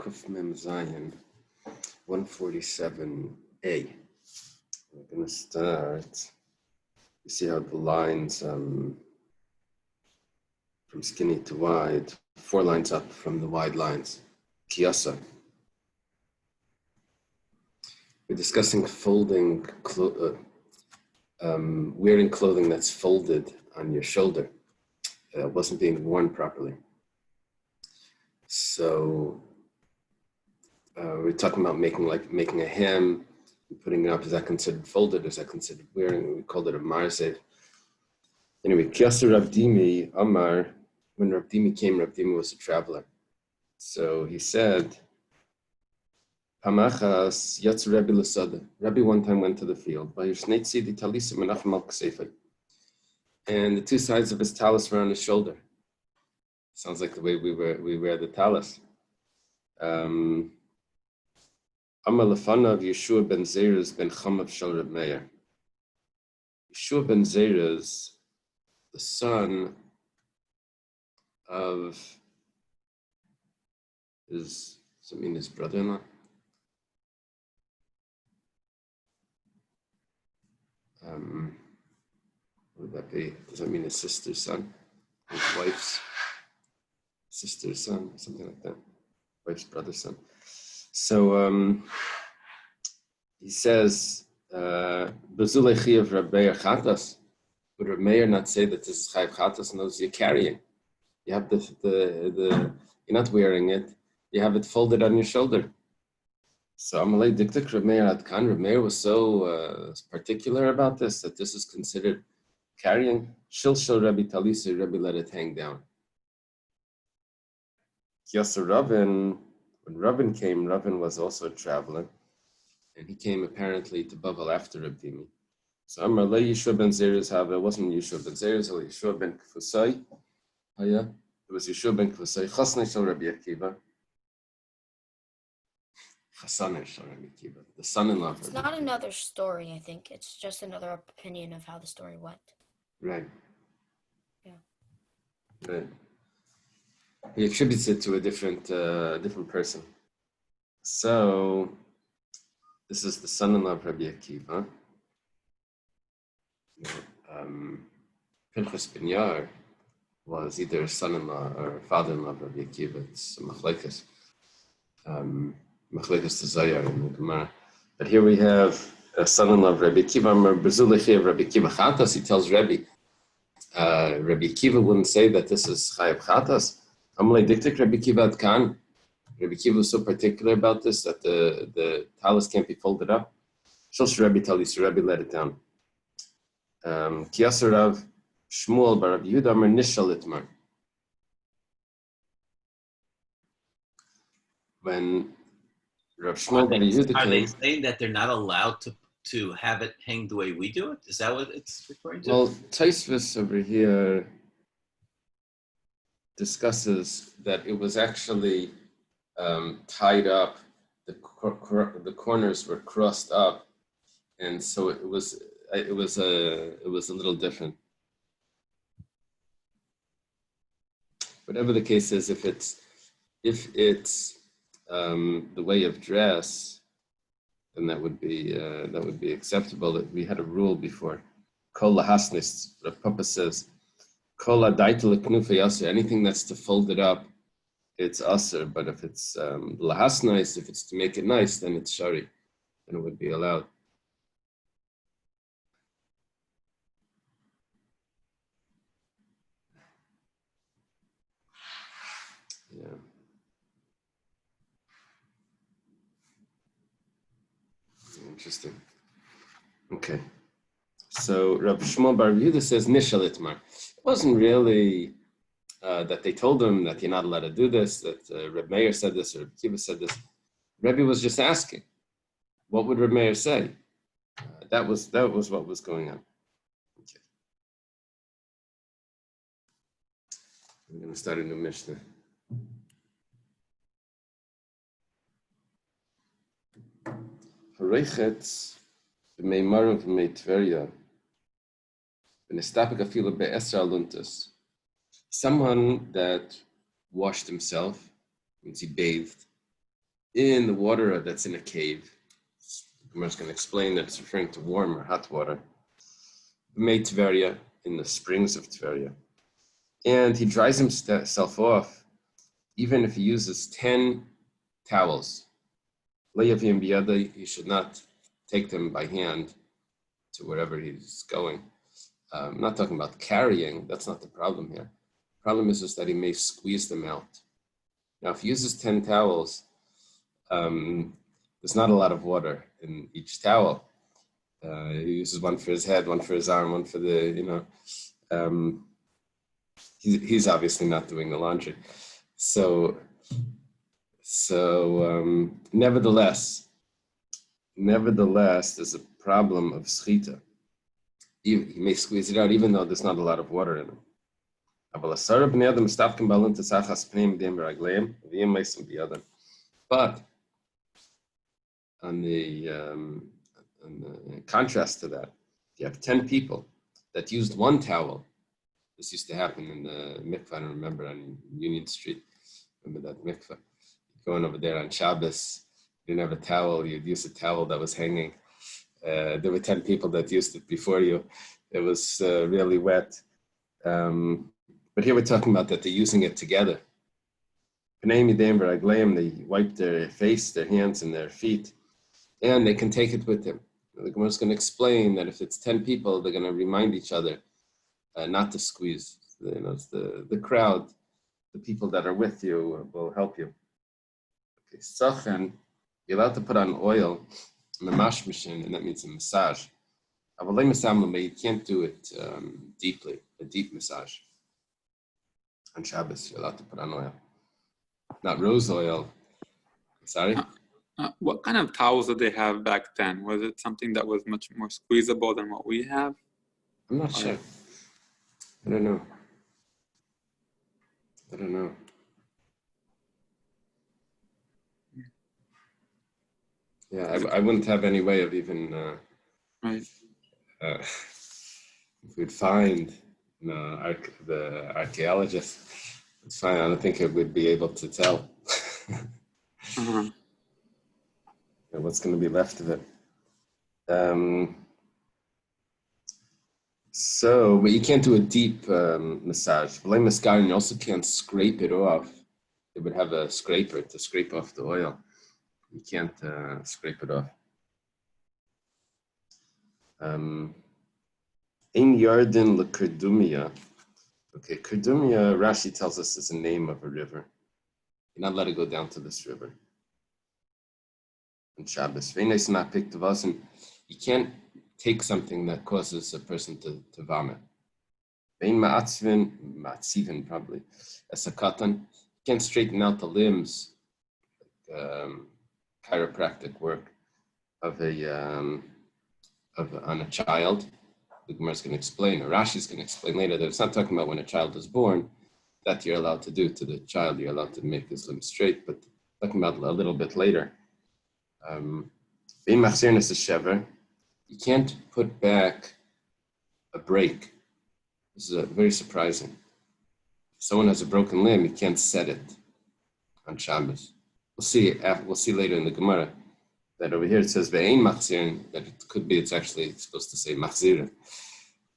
Kuf Mem Zayin, 147a. We're going to start. You see how the lines from skinny to wide, 4 lines up from the wide lines. Kiyasa. We're discussing folding, wearing clothing that's folded on your shoulder. Wasn't being worn properly. So we're talking about making a hem and putting it up. Is that considered folded? Is that considered wearing? We called it a marzev. Anyway, Kiyasa Rav Dimi Amar, when Rav Dimi came, Rav Dimi was a traveler. So he said, Pamachas Yatz Rebbe L'Sada. Rebbe one time went to the field. And the 2 sides of his talus were on his shoulder. Sounds like the way we wear the talus. Amar Lefanav Yeshua ben Zeruz ben Chamav Shel Reb Meir. Yeshua ben Zeruz, the son of his brother-in-law? What would that be? Does that mean his sister's son? His wife's sister's son? Something like that. Wife's brother's son. So he says, Bezulei Chiyav Reb Meir Chatas. Would Reb Meir not say that this is Chayav Chatas? No, you're carrying. You have the you're not wearing it. You have it folded on your shoulder. So Amalei Diktik Reb Meir Adkan. Reb Meir was so particular about this that this is considered carrying. Shil Rabbi Talisa, Rabbi let it hang down. Yasser Ravin, when Ravin came, Ravin was also a traveler, and he came apparently to Bavel after Reb Dimi. So Amar Le Yeshua ben Zeruz have, it wasn't Yeshua ben Zeruz, it was Yeshua ben Kfusai. Oh yeah, it was Yeshua ben Kfusai. Chasnei shel Rabbi Akiva. Chasanei shel Rabbi Akiva, the son-in-law of Rabbi It's not another story, I think. It's just another opinion of how the story went. Right. Yeah. Right. He attributes it to a different person. So this is the son-in-law of Rabbi Akiva. Pinchas ben Yair was either son-in-law or father-in-law of Rabbi Akiva. It's Machlekes. Machlekes to Zayar in the Gemara. But here we have a son-in-law of Rabbi Akiva. Bezulechi of Rabbi Akiva Chatas. He tells Rabbi Akiva wouldn't say that this is Chayav Chatas. Amalei Diktik Rabbi Akiva Adkan. Rabbi Akiva was so particular about this that the talus can't be folded up. Shilsh Rabbi Talis, Rabbi let it down. Kiyasar Rav Shmuel bar Rabbi Yehuda Amar Nishal Itmar. When Rav Shmuel bar Yehuda came, are they saying that they're not allowed to have it hang the way we do it? Is that what it's referring to? Well, Taisvis over here discusses that it was actually tied up. The corners were crossed up, and so it was a little different. Whatever the case is, if it's the way of dress, then that would be acceptable. We had a rule before. Kol lahasnis, Rav Papa says, Kol adaitel knufa yaser. Anything that's to fold it up, it's aser. But if it's lahasnis, if it's to make it nice, then it's shari, and it would be allowed. Yeah. Interesting. Okay. So Rav Shmuel bar Yehuda says Nishal Itmar. It wasn't really that they told him that you're not allowed to do this, that Reb Meir said this, or Reb Kiva said this. Rebbe was just asking, what would Reb Meir say? That was what was going on. Okay. We're going to start a new Mishnah. Harechetz b'meimarim v'meitveria v'nestapik afilu be'esra aluntas. Someone that washed himself, means he bathed, in the water that's in a cave. I'm just going to explain that it's referring to warm or hot water. Made Tveria, in the springs of Tveria. And he dries himself off, even if he uses 10 towels. He should not take them by hand to wherever he's going. I'm not talking about carrying, that's not the problem here. The problem is just that he may squeeze them out. Now, if he uses 10 towels, there's not a lot of water in each towel. He uses one for his head, one for his arm, one for the, he's obviously not doing the laundry. So nevertheless, there's a problem of schita. He may squeeze it out even though there's not a lot of water in him. But on the contrast to that, if you have 10 people that used one towel, this used to happen in the mikveh, I remember, on Union Street. Remember that mikveh? Going over there on Shabbos, you didn't have a towel, you'd use a towel that was hanging. There were 10 people that used it before you. It was really wet. But here we're talking about that they're using it together. They wipe their face, their hands, and their feet, and they can take it with them. The Gemara is going to explain that if it's 10 people, they're going to remind each other not to squeeze. The crowd, the people that are with you will help you. Okay, Sachen, you're allowed to put on oil, mamash machine, and that means a massage. You can't do it deeply, a deep massage. On Shabbos, you're allowed to put on oil. Not rose oil. Sorry? What kind of towels did they have back then? Was it something that was much more squeezable than what we have? I'm not sure. I don't know. Yeah, I wouldn't have any way of even Right. If we'd find the archaeologist, it's fine. I don't think it would be able to tell what's going to be left of it. But you can't do a deep massage. And you also can't scrape it off. It would have a scraper to scrape off the oil. You can't scrape it off. In Yarden L'Kerdumia. Okay, Kerdumia, Rashi tells us, is a name of a river. You're not allowed to go down to this river on Shabbos. You can't take something that causes a person to vomit. Matzivin, probably. As a katan, you can't straighten out the limbs, chiropractic work on a child. The Gemara is going to explain, or Rashi is going to explain later, that it's not talking about when a child is born, that you're allowed to do to the child, you're allowed to make his limbs straight, but talking about a little bit later. You can't put back a break. This is very surprising. If someone has a broken limb, you can't set it on Shabbos. We'll see later in the Gemara that over here it says ve'ein machzirin, that it could be it's actually supposed to say machzirin.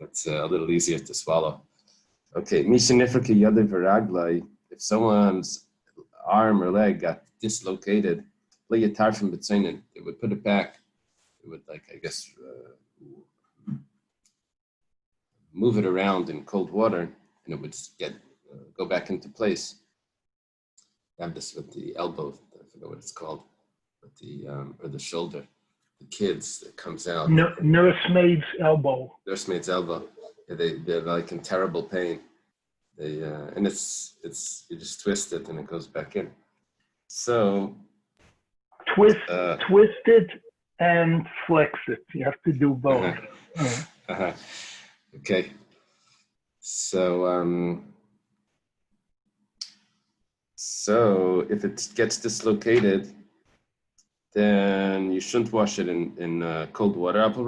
That's a little easier to swallow. Okay, if someone's arm or leg got dislocated, it would put it back. It would, move it around in cold water, and it would go back into place. I have this with the elbow, I forget what it's called, with or the shoulder. The kids, it comes out. Nursemaid's elbow. Nursemaid's elbow. Yeah, they're like in terrible pain. And it's you just twist it and it goes back in. So twist it and flex it. You have to do both. Okay. So if it gets dislocated, then you shouldn't wash it in cold water. But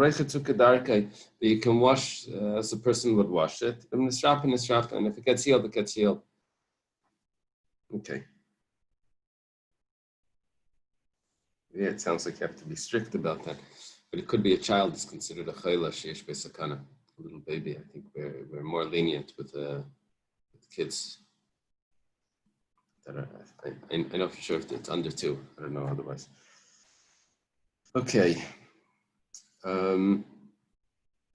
you can wash as a person would wash it. And if it gets healed, it gets healed. Okay. Yeah, it sounds like you have to be strict about that. But it could be a child is considered a chayla sheyesh besakana, a little baby. I think we're more lenient with kids that are. I know for sure if it's under 2. I don't know otherwise. Okay.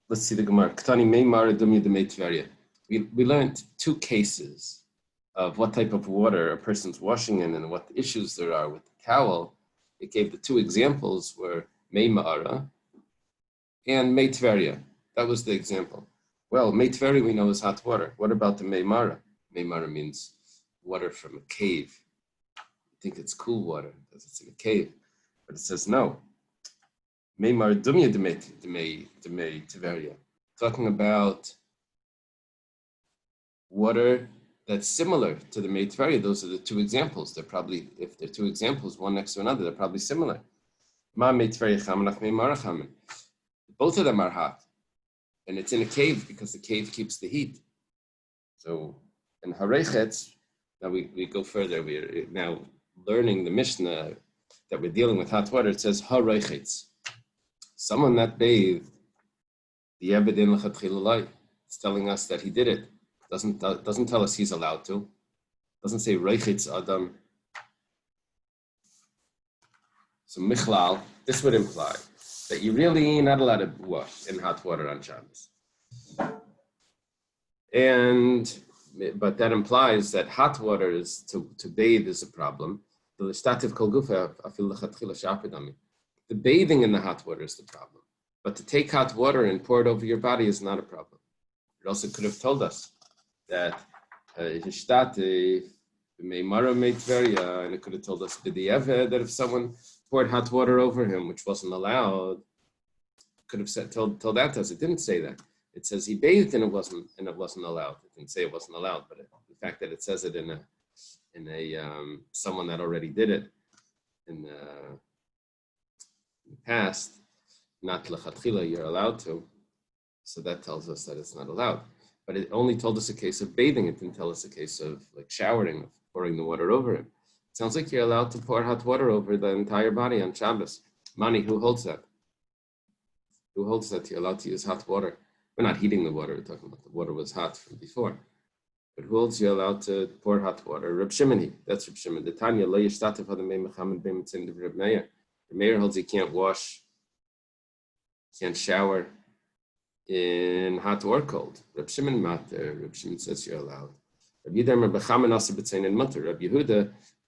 Let's see the Gemara. Ktani meimar dumya demei tveria. We learned 2 cases of what type of water a person's washing in and what issues there are with the towel. It gave the 2 examples were meimara and mei tveria. That was the example. Well, mei tveria we know is hot water. What about the meimara? Meimara means water from a cave. You think it's cool water because it's in a cave, but it says no. Meimar dumya demei tveria. Talking about water that's similar to the mei tveria. Those are the 2 examples. They're probably, if they're 2 examples, one next to another, they're probably similar. Ma mei tveria chamen ach meimara chamen. Both of them are hot, and it's in a cave because the cave keeps the heat. So, in harechetz, now we go further. We're now learning the Mishnah that we're dealing with hot water. It says harechetz. Someone that bathed, the Yebedin l'chatchilalai, it's telling us that he did it. Doesn't tell us he's allowed to. Doesn't say reichitz adam. So michlal, this would imply that you're really not allowed to wash in hot water on Shabbos. But that implies that hot water is to bathe is a problem. The bathing in the hot water is the problem. But to take hot water and pour it over your body is not a problem. It also could have told us that and it could have told us that if someone poured hot water over him, which wasn't allowed, could have said told that to us. It didn't say that. It says he bathed and it wasn't allowed. It didn't say it wasn't allowed, but the fact that it says it in a someone that already did it in the past, not lechatchila, you're allowed to. So that tells us that it's not allowed. But it only told us a case of bathing. It didn't tell us a case of like showering, of pouring the water over him. It sounds like you're allowed to pour hot water over the entire body on Shabbos. Mani, who holds that? Who holds that you're allowed to use hot water? We're not heating the water. We're talking about the water was hot from before. But who holds you're allowed to pour hot water? Reb Shimon. That's Reb Shimon. The Tanya lo yishtatev hadamei mechamed b'mitzin of Reb Meir. Reb Meir holds you can't wash, can't shower in hot or cold. Reb Shimon matter. Reb Shimon says you're allowed. Reb Yehuda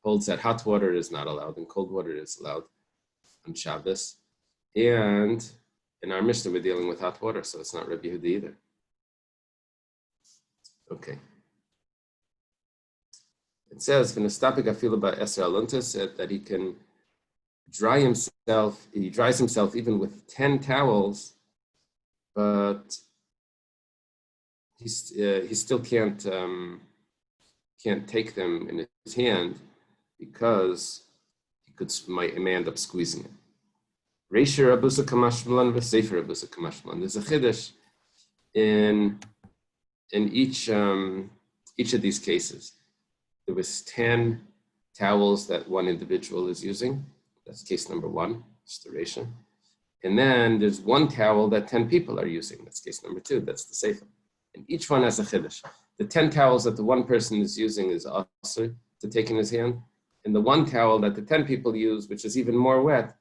holds that hot water is not allowed and cold water is allowed on Shabbos. And in our Mishnah, we're dealing with hot water, so it's not Reb Yehuda either. Okay. It says, that he can dry himself, he dries himself even with 10 towels, but he still can't take them in his hand because he may end up squeezing it. Reisha Rabusa Kamashmalan v'Sefer Rabusa Kamashmalan. There's a chiddush in each of these cases. There was 10 towels that one individual is using. That's case number 1, it's the Reisha. And then there's 1 towel that 10 people are using. That's case number 2. That's the Sefer. And each one has a chiddush. The 10 towels that the one person is using is asur to take in his hand. And the 1 towel that the 10 people use, which is even more wet,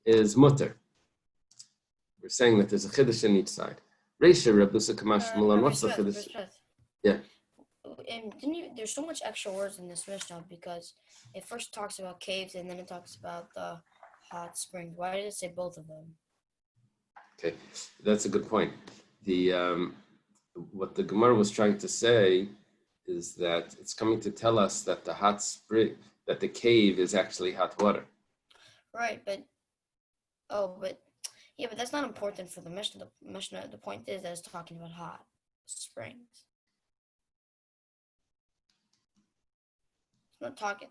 is mutter. We're saying that there's a chiddush in each side. Reisha Rabusa Kamash Mulan. What's the chiddush? Yeah. And there's so much extra words in this Mishnah because it first talks about caves and then it talks about the hot springs. Why did it say both of them? Okay, that's a good point. What the Gemara was trying to say is that it's coming to tell us that the hot spring, that the cave is actually hot water. Right, but that's not important for the Mishnah. The point is that it's talking about hot springs. It's not talking.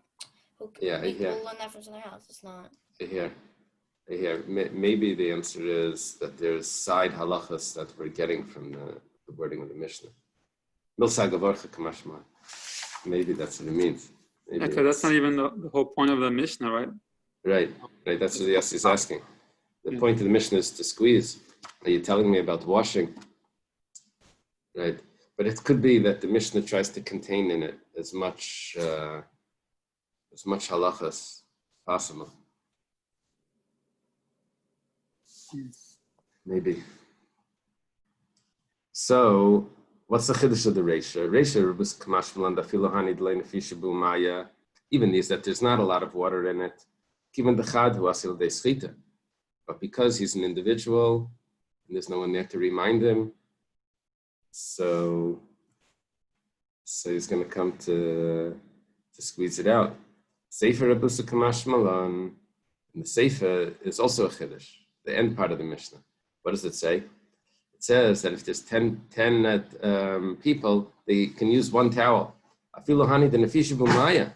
We'll learn that from something else. It's not. I hear. Maybe the answer is that there's side halachas that we're getting from the wording of the Mishnah. Maybe that's what it means. Because that's not even the whole point of the Mishnah, right? Right. That's what he's asking. The point of the Mishnah is to squeeze. Are you telling me about washing? Right. But it could be that the Mishnah tries to contain in it as much halacha as possible. Maybe. So, what's the chiddush of the Reisha? Reisha was kamashmalan dafilu hanid le'nefisha b'umaya. Even is that there's not a lot of water in it. Kivan dechad hu asil de schita. But because he's an individual, and there's no one there to remind him, so he's going to come to squeeze it out. Sefer Abusa Kamash Malan, and the Sefer is also a chiddush, the end part of the Mishnah. What does it say? It says that if there's 10 people, they can use one towel. Afilu hani de nefisha b'maya.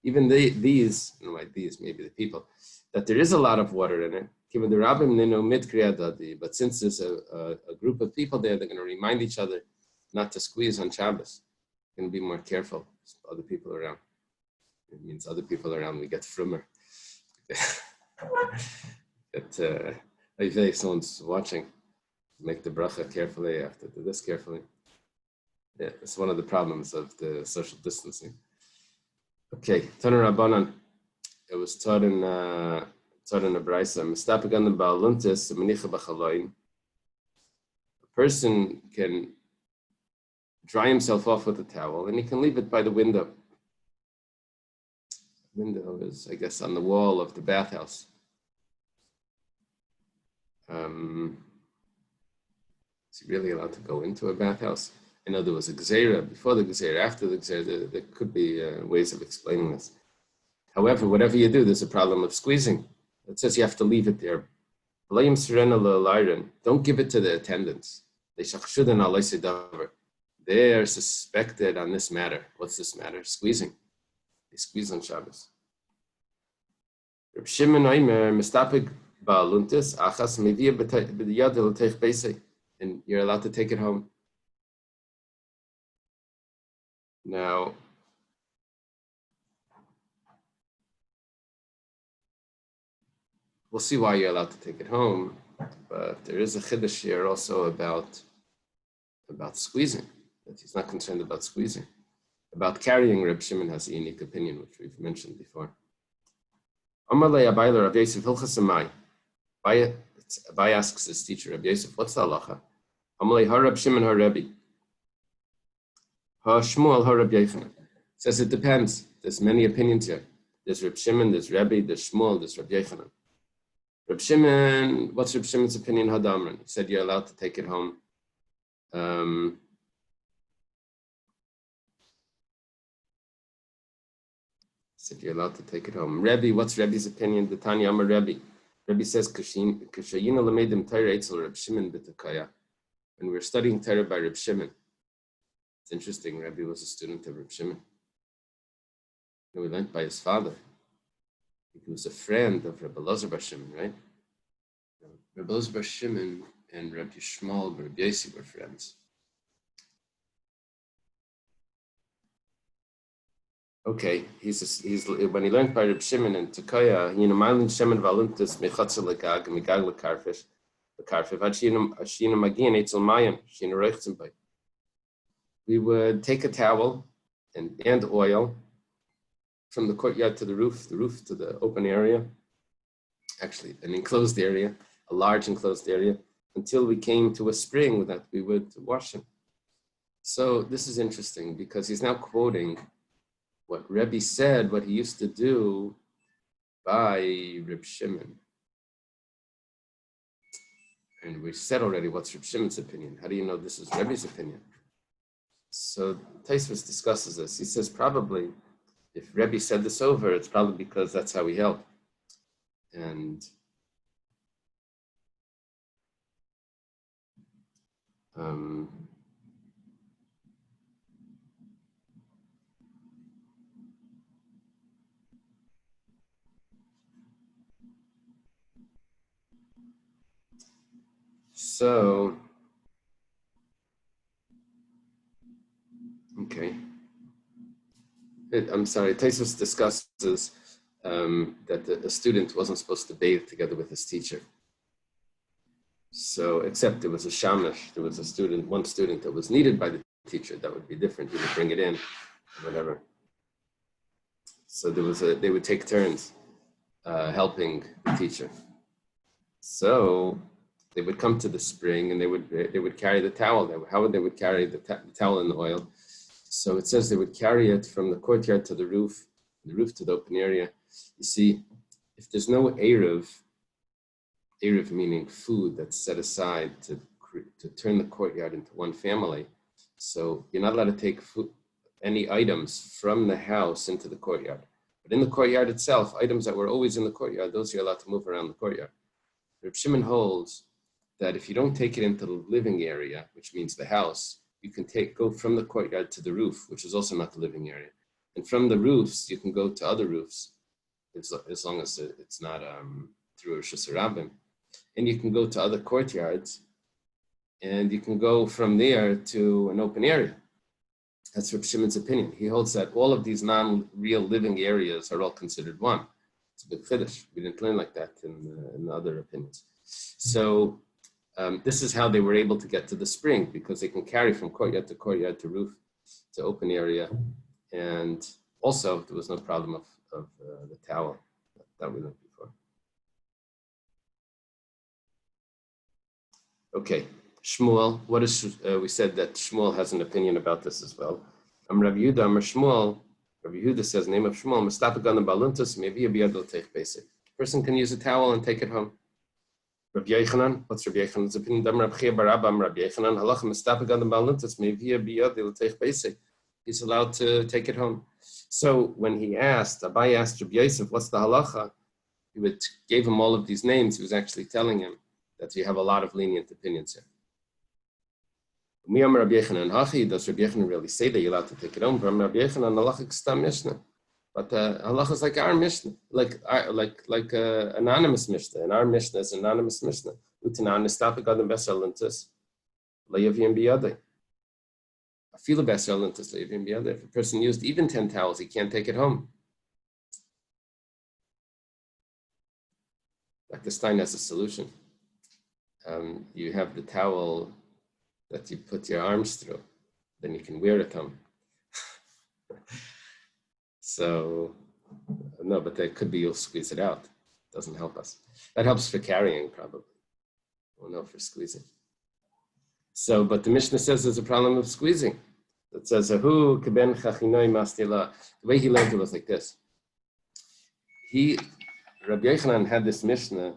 Even these, maybe the people, that there is a lot of water in it. But since there's a group of people there, they're going to remind each other not to squeeze on Shabbos. They're going to be more careful. Other people around. It means other people around. We get frummer. If someone's watching, make the bracha carefully. I have to do this carefully. Yeah, it's one of the problems of the social distancing. Okay, Tana Rabbanan. It was taught in a brayso. A person can dry himself off with a towel, and he can leave it by the window. The window is, I guess, on the wall of the bathhouse. Is he really allowed to go into a bathhouse? I know there was a gzeira before the gzeira, after the gzeira. There could be ways of explaining this. However, whatever you do, there's a problem of squeezing. It says you have to leave it there. Don't give it to the attendants. They are suspected on this matter. What's this matter? Squeezing. They squeeze on Shabbos. Reb Shimon Oimer mistapik ba'aluntis achas mevia b'yad l'teich beisei, and you're allowed to take it home. Now, we'll see why you're allowed to take it home, but there is a chiddush here also about squeezing, that he's not concerned about squeezing. About carrying, Reb Shimon has a unique opinion, which we've mentioned before. Amalei Abayla Rav Yosef Hilchas Amai. Abai asks his teacher, Rav Yosef, what's the halacha? Amalei Ha Reb Shimon Ha Rebbe. Ha Shmuel Ha Reb Yochanan. Says it depends. There's many opinions here. There's Reb Shimon, there's Rebbe, there's Shmuel, there's Reb Yochanan. Reb Shimon, what's Reb Shimon's opinion? Hadamran. He said you're allowed to take it home. Said you're allowed to take it home. Rebbe, what's Rebbe's opinion? The Tanya Amar Rebbe. Rebbe says, Kashayina lamedim Torah etzel Reb Shimon b'Takaya. When we were studying Torah by Reb Shimon, it's interesting, Rebbe was a student of Reb Shimon. And we learned by his father. He was a friend of Rebbe Elazar bar Shimon, right? Rebbe Elazar bar Shimon and Rebbe Yishmael and Rebbe Yossi were friends. Okay, he's when he learned by Reb Shimon in Tekoya, Malin Shemin Valuntis Mechatzel Legag Megag Lekarfish, Lekarfiv Hashina Magin Eitzel Mayim Shina Reichzenbay. We would take a towel and oil from the courtyard to the roof to the open area, actually an enclosed area, a large enclosed area, until we came to a spring that we would wash him. So this is interesting because he's now quoting what Rebbe said, what he used to do by Reb Shimon. And we said already what's Reb Shimon's opinion. How do you know this is Rebbe's opinion? So Tosfos discusses this. He says probably if Rebbe said this over, it's probably because that's how he held. And so, okay. I'm sorry, Tosfos discusses that a student wasn't supposed to bathe together with his teacher. So, except there was a shamash, there was one student that was needed by the teacher, that would be different. He would bring it in, or whatever. So they would take turns helping the teacher. So they would come to the spring and they would carry the towel. How they would carry the towel and the oil? So it says they would carry it from the courtyard to the roof to the open area. You see, if there's no Erev meaning food that's set aside to turn the courtyard into one family, so you're not allowed to take any items from the house into the courtyard. But in the courtyard itself, items that were always in the courtyard, those you're allowed to move around the courtyard. Reb Shimon holds that if you don't take it into the living area, which means the house, you can go from the courtyard to the roof, which is also not the living area. And from the roofs, you can go to other roofs, as long as it's not through Rosh Hashanah. And you can go to other courtyards, and you can go from there to an open area. That's Reb Shimon's opinion. He holds that all of these non-real living areas are all considered one. It's a big chiddush. We didn't learn like that in the other opinions. So this is how they were able to get to the spring, because they can carry from courtyard to roof to open area. And also, there was no problem of the towel that we learned before. Okay, Shmuel. What is we said that Shmuel has an opinion about this as well. Rabbi Yehuda, Shmuel. Rabbi Yehuda says, name of Shmuel, Mestapagan baluntus, maybe a biyadol take basic. Person can use a towel and take it home. Rabbi Yechanan, what's Rabbi Yechanan's opinion? Rabbi Chia Barabba, Rabbi Yechanan, halacha Mestapagan baluntus, maybe a biyadol take basic. He's allowed to take it home. So when Abai asked Rabbi Yosef, what's the halacha? He gave him all of these names. He was actually telling him that you have a lot of lenient opinions here. Rabbi Yechanan, Hachi, does Rabbi Yechanan really say that you're allowed to take it home? From Rabbi Yechanan, halacha stam mishnah. But halacha is like our mishnah, like anonymous mishnah. And our mishnah is anonymous mishnah. Utanan nestapagadam besalintus layavim biyadei. If a person used even 10 towels, he can't take it home. Dr. Stein has a solution. You have the towel that you put your arms through, then you can wear it home. So, no, but that could be you'll squeeze it out. Doesn't help us. That helps for carrying, probably. Well, no, for squeezing. So, but the Mishnah says there's a problem of squeezing. It says, "Ahu keben chachinoi mastila." The way he learned it was like this. Rabbi Yechanan had this Mishnah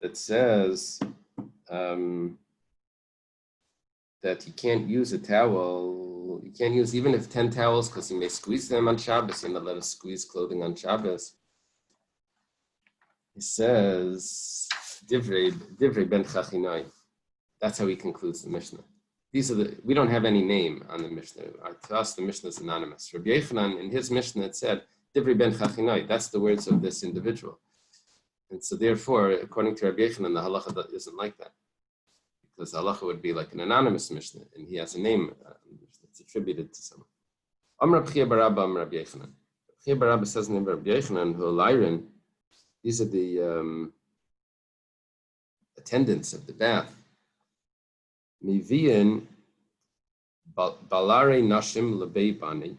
that says that you can't use a towel. You can't use even if 10 towels, because you may squeeze them on Shabbos. You're not allowed to squeeze clothing on Shabbos. He says, "Divrei ben chachinoi." That's how he concludes the Mishnah. We don't have any name on the Mishnah. To us, the Mishnah is anonymous. Rabbi Yechanan, in his Mishnah, it said, Divrei ben chachinoi. That's the words of this individual. And so therefore, according to Rabbi Yechanan, the halacha isn't like that. Because the halacha would be like an anonymous Mishnah, and he has a name that's attributed to someone. Rabbi Chia Barabba, Rabbi Yechanan. Chia Barabba says in the name of Rabbi Yechanan, who Lyran, these are the attendants of the bath. Mivian balare nashim lebei bani.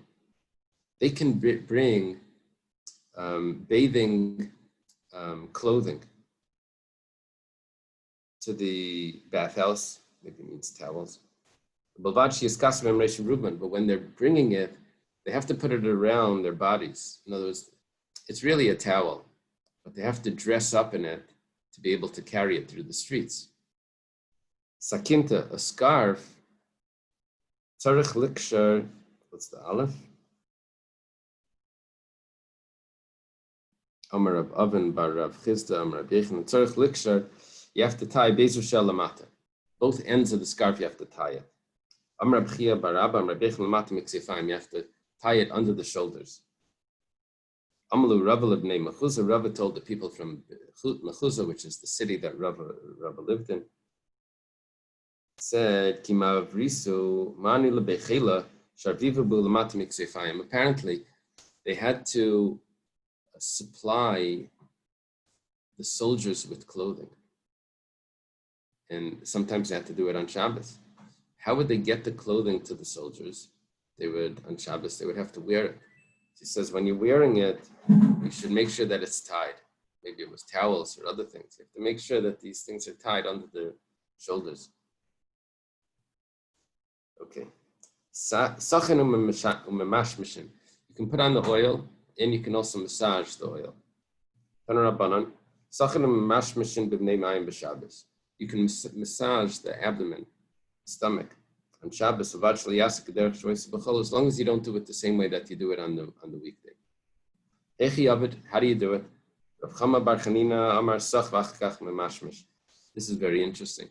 They can bring bathing clothing to the bathhouse. Maybe it means towels. But when they're bringing it, they have to put it around their bodies. In other words, it's really a towel, but they have to dress up in it to be able to carry it through the streets. Sakinta, a scarf. Tzarech likshar, what's the aleph? Amar Rav Oven bar Rav Chizda, Amar Rav Yechanan. Tzarech likshar, you have to tie bezu shel lamata. Both ends of the scarf you have to tie it. Amar Rav Chia bar Abba, Amar Rav Yechanan lamata miksefayim, you have to tie it under the shoulders. Amalu Rava lebnei Mechuzah, Rava told the people from Mechuzah, which is the city that Rava lived in, said, Mani lebechela, Sharviva bu lamata miksefayim. Apparently, they had to supply the soldiers with clothing. And sometimes they had to do it on Shabbos. How would they get the clothing to the soldiers? On Shabbos, they would have to wear it. He says, when you're wearing it, you should make sure that it's tied. Maybe it was towels or other things. You have to make sure that these things are tied under the shoulders. Okay. You can put on the oil, and you can also massage the oil. You can massage the abdomen, stomach, on Shabbos, as long as you don't do it the same way that you do it on the weekday. How do you do it? This is very interesting.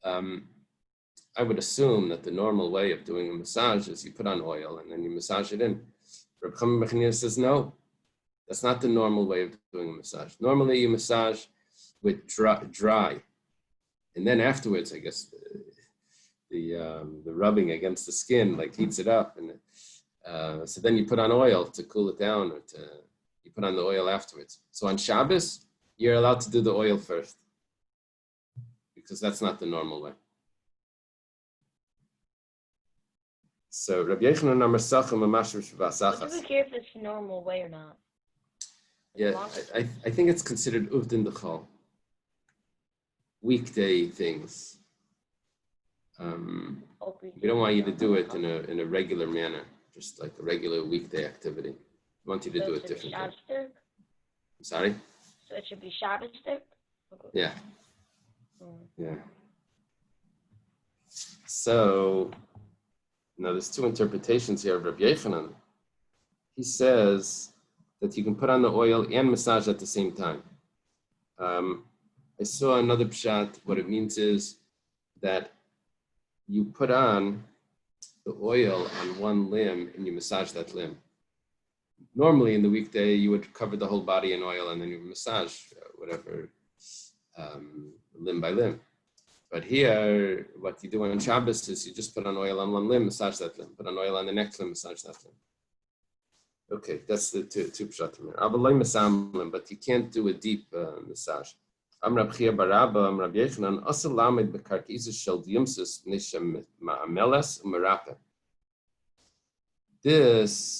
I would assume that the normal way of doing a massage is you put on oil and then you massage it in. Reb Chama bar Chanina says, no, that's not the normal way of doing a massage. Normally you massage with dry. And then afterwards, I guess, the rubbing against the skin like heats it up. And so then you put on oil to cool it down, or you put on the oil afterwards. So on Shabbos, you're allowed to do the oil first, because that's not the normal way. So Rabbi Yochanan Amar Sachem Amashim Shavasachas. Do we care if it's the normal way or not? Yeah, I think it's considered uvdin dechol. Weekday things. We don't want you to do it in a regular manner, just like a regular weekday activity. We want you to do it differently. I'm sorry? So it should be Shabbos stick? Yeah. Yeah. So, now there's two interpretations here of Rabbi Yochanan. He says that you can put on the oil and massage at the same time. I saw another pshat. What it means is that you put on the oil on one limb and you massage that limb. Normally in the weekday, you would cover the whole body in oil and then you massage whatever limb by limb. But here, what you do on Shabbos is you just put on oil on one limb, massage that limb. Put on oil on the next limb, massage that limb. Okay, that's the two pshatim here. But you can't do a deep massage. This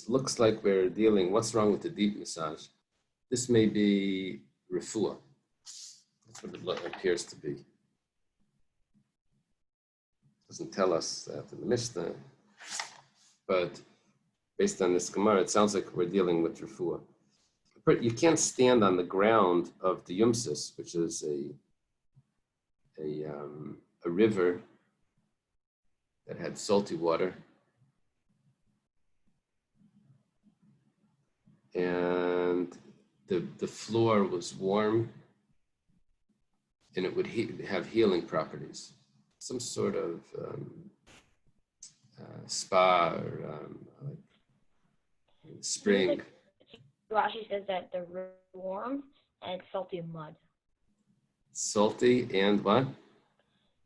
looks like we're dealing, what's wrong with the deep massage? This may be refuah. That's what it appears to be. Doesn't tell us that in the Mishnah, but based on this Gemara, it sounds like we're dealing with refuah. You can't stand on the ground of the Yumsis, which is a river that had salty water, and the floor was warm, and it would have healing properties, some sort of spa or spring. Rashi says that the river is warm and it's salty mud. Salty and what?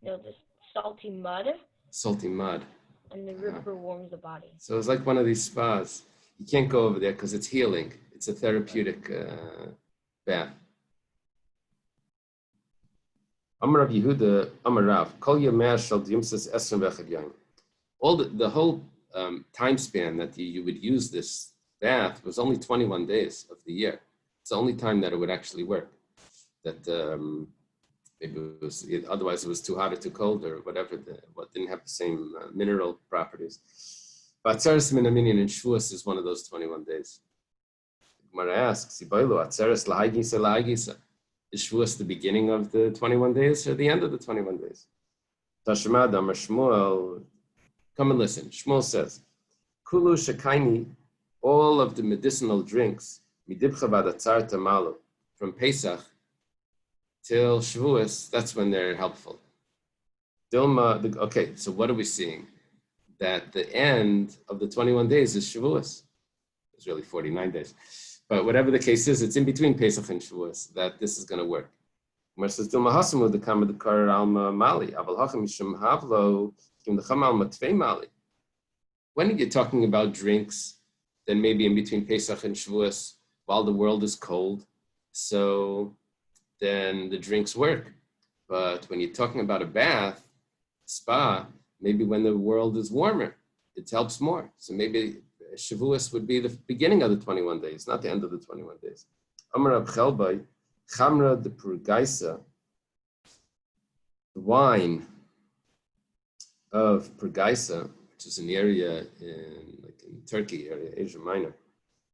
No, the salty mud. Salty mud. And the river warms the body. So it's like one of these spas. You can't go over there because it's healing. It's a therapeutic bath. Amar Rav Yehuda, Amar Rav, Kol Yomei Shel Yumsis Esrim V'Echad Yom. All the whole time span that you would use this bath was only 21 days of the year. It's the only time that it would actually work. That maybe otherwise it was too hot or too cold or whatever. What didn't have the same mineral properties. But Atzeres Min Haminion in Shavuos is one of those 21 days. Gemara asks, Atzeres Lahagisa Lahagisa. Is Shavuos the beginning of the 21 days or the end of the 21 days? Tashemad Amar Shmuel. Come and listen. Shmuel says, Kulu Shekaini. All of the medicinal drinks, from Pesach till Shavuos, that's when they're helpful. Okay, so what are we seeing? That the end of the 21 days is Shavuos. It's really 49 days. But whatever the case is, it's in between Pesach and Shavuos that this is going to work. When you're talking about drinks, then maybe in between Pesach and Shavuos, while the world is cold, so then the drinks work. But when you're talking about a bath, spa, maybe when the world is warmer, it helps more. So maybe Shavuos would be the beginning of the 21 days, not the end of the 21 days. Amar Rab Chelbai, Chamra de Purgaisa, the wine of Purgaisa, which is an area in Turkey area, Asia Minor,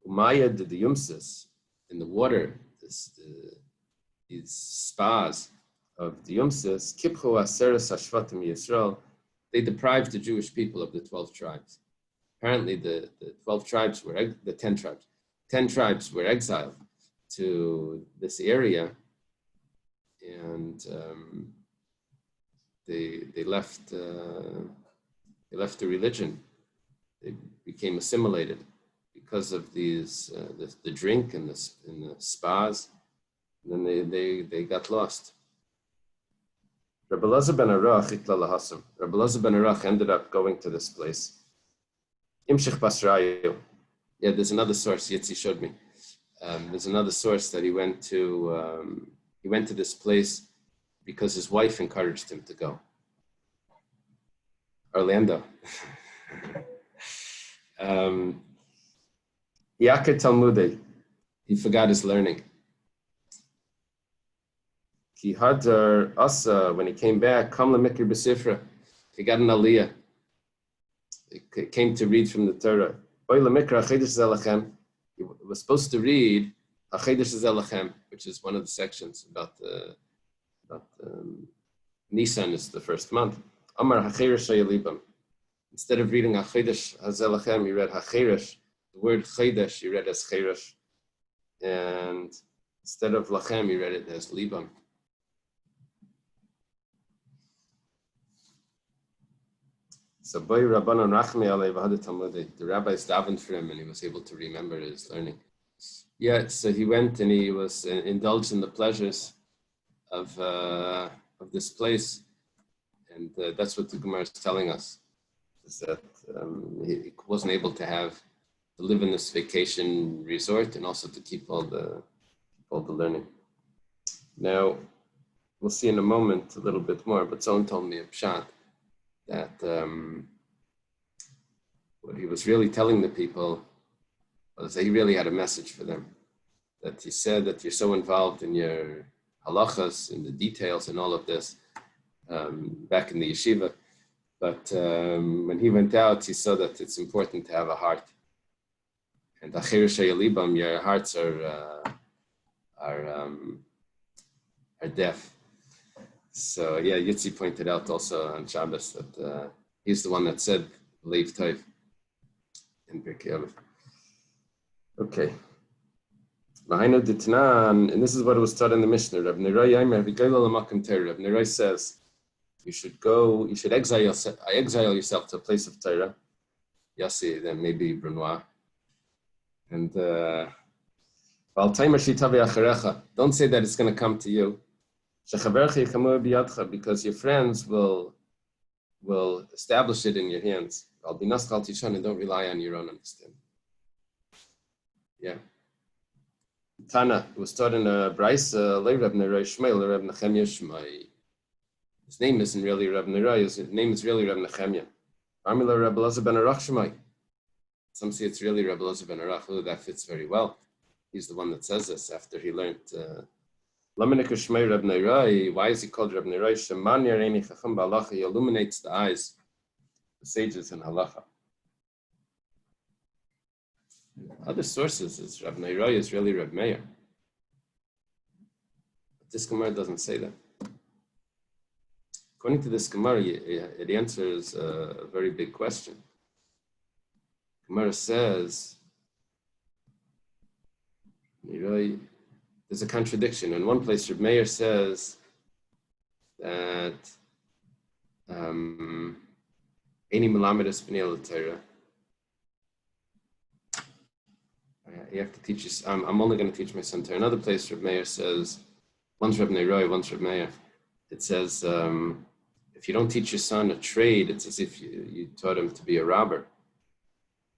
Umaya de Yumsis, in the water, these spas of the Yumsis, Kipchu Aseres Hashvatim Yisrael, they deprived the Jewish people of the 12 tribes. Apparently the 12 tribes were, the 10 tribes, 10 tribes were exiled to this area, and they left the religion. They became assimilated because of these the drink and the spas. And then they got lost. Rabbi Elazar ben Arach ended up going to this place. Imshich Basrayu. Yeah, there's another source. Yitzi showed me. There's another source that he went to this place because his wife encouraged him to go. Orlando. Yakir Talmudei. He forgot his learning. He had Asa, when he came back, Kam Lemikir B'Sifra. He got an aliyah. He came to read from the Torah. He was supposed to read Achedesh Zelachem, which is one of the sections about Nisan is the first month. Amar Hacheresh Hayalibam. Instead of reading Achedesh Zelachem, he read Hacheresh. The word Chedesh he read as Cheresh, and instead of Lachem, he read it as Libam. So the rabbis davened for him, and he was able to remember his learning. Yeah, so he went and he was indulged in the pleasures of this place, and that's what the Gemara is telling us, is that he wasn't able to live in this vacation resort and also to keep all the learning. Now, we'll see in a moment a little bit more, but someone told me a pshat that what he was really telling the people was that he really had a message for them. That he said that you're so involved in your halachas, in the details and all of this, back in the yeshiva. But when he went out, he saw that it's important to have a heart. And Acher Sheyalibam, your hearts are deaf. So yeah, Yitzi pointed out also on Shabbos that he's the one that said Leiv Tov in Pirkei Avos. Okay. Lahainu Ditnan, and this is what was taught in the Mishnah. Reb Nerai says you should exile yourself to a place of Torah. Yassi, then maybe Brunois. And don't say that it's going to come to you. Because your friends will establish it in your hands. And don't rely on your own understanding. Yeah. Tana was taught in a Braisa, Reb Nerai Shmuel, Reb Nechemia Shmai. His name isn't really Reb Nerai, his name is really Reb Nechemia. Amila Reb Elazar ben Arach Shmai. Some say it's really Reb Elazar ben Arach. Oh, that fits very well. He's the one that says this after he learned. Why is he called Reb Nerai? Sheman Yareini Chacham B'Halacha. He illuminates the eyes, the sages in Halacha. Other sources is Reb Nerai is really Reb Meir. But this Gemara doesn't say that. According to this Gemara, it answers a very big question. Gemara says, there's a contradiction. In one place, Reb Meir says that Eini Melamed es Bnei L'Torah. You have to teach us. I'm only going to teach my son Torah. Another place, Reb Meir says, one's Reb Neiroi, one's Reb Meir. It says, if you don't teach your son a trade, it's as if you taught him to be a robber.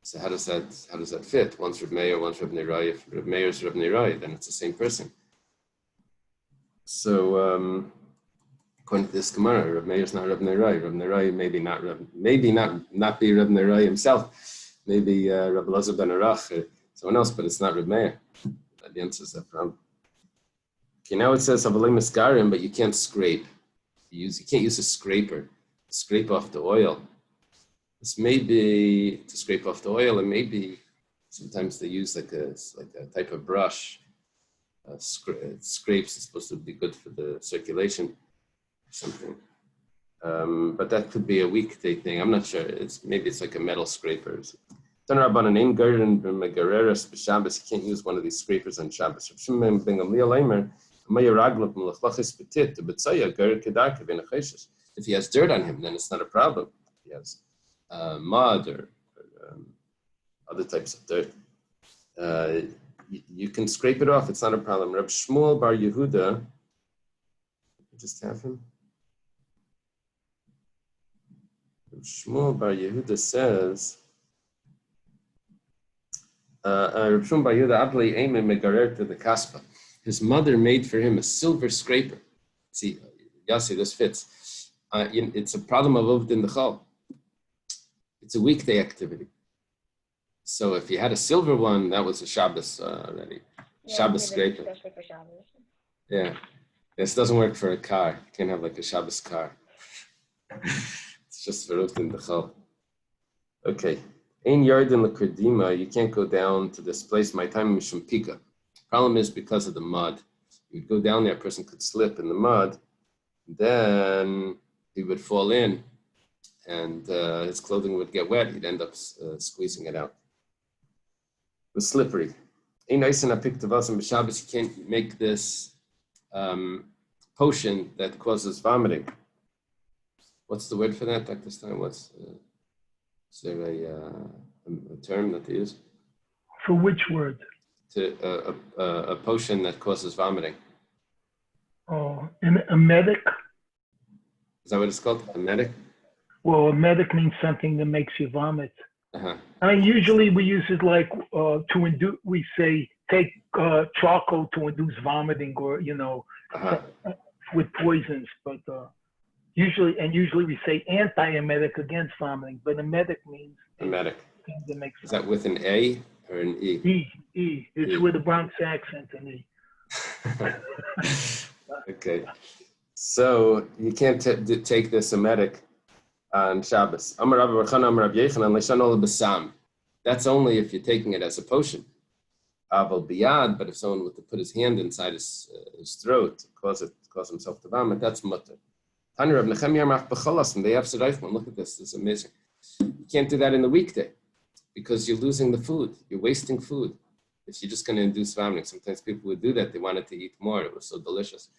So how does that fit? One's Reb Meir, one's Reb Nerai. If Reb Meir is Reb Nerai, then it's the same person. So according to this Gemara, Reb Meir is not Reb Nerai. Reb Nerai maybe not be Reb Nerai himself. Maybe Reb Elazar ben Arach or someone else, but it's not Reb Meir. That answers that problem. Okay, now it says Avalei Miskarim, but you can't scrape. You can't use a scraper to scrape off the oil. This may be to scrape off the oil, and maybe sometimes they use like a type of brush. It scrapes. It's supposed to be good for the circulation or something. But that could be a weekday thing. I'm not sure. Maybe it's like a metal scraper. You can't use one of these scrapers on Shabbos. If he has dirt on him, then it's not a problem. If he has mud or other types of dirt, you can scrape it off. It's not a problem. Reb Shmuel Bar Yehuda, just have him. Reb Shmuel Bar Yehuda says, Reb Shmuel Bar Yehuda Abli Eime Megarer to the Kaspa. His mother made for him a silver scraper. See, Yossi, this fits. It's a problem of Oved in the Chol. It's a weekday activity. So if you had a silver one, that was a Shabbos already. Yeah, Shabbos scraper. especially for Shabbos. Yeah. This doesn't work for a car. You can't have like a Shabbos car. It's just for Oved in the Chol. Okay. Ein Yarden L'Kerdima, you can't go down to this place. My time Mishum Pika. Problem is because of the mud. You'd go down there, a person could slip in the mud, then he would fall in, and his clothing would get wet. He'd end up squeezing it out. It was slippery. You can't make this potion that causes vomiting. What's the word for that, Dr. Stein? Is there a term that they use? For which word? A potion that causes vomiting. Oh, a medic? Is that what it's called? A medic? Well, a medic means something that makes you vomit. Uh-huh. I mean, usually we use it like to induce, we say take charcoal to induce vomiting or, Uh-huh. with poisons. But usually we say anti-emetic against vomiting, but emetic means A medic. thing that makes Is that with an A or an E? E. It's E. with a Bronx accent, an E. Okay. So you can't take this emetic on Shabbos. That's only if you're taking it as a potion. But if someone were to put his hand inside his throat, cause himself to vomit, that's mutter. Look at this. This is amazing. You can't do that in the weekday because you're losing the food. You're wasting food. If you're just going to induce vomiting, sometimes people would do that. They wanted to eat more. It was so delicious.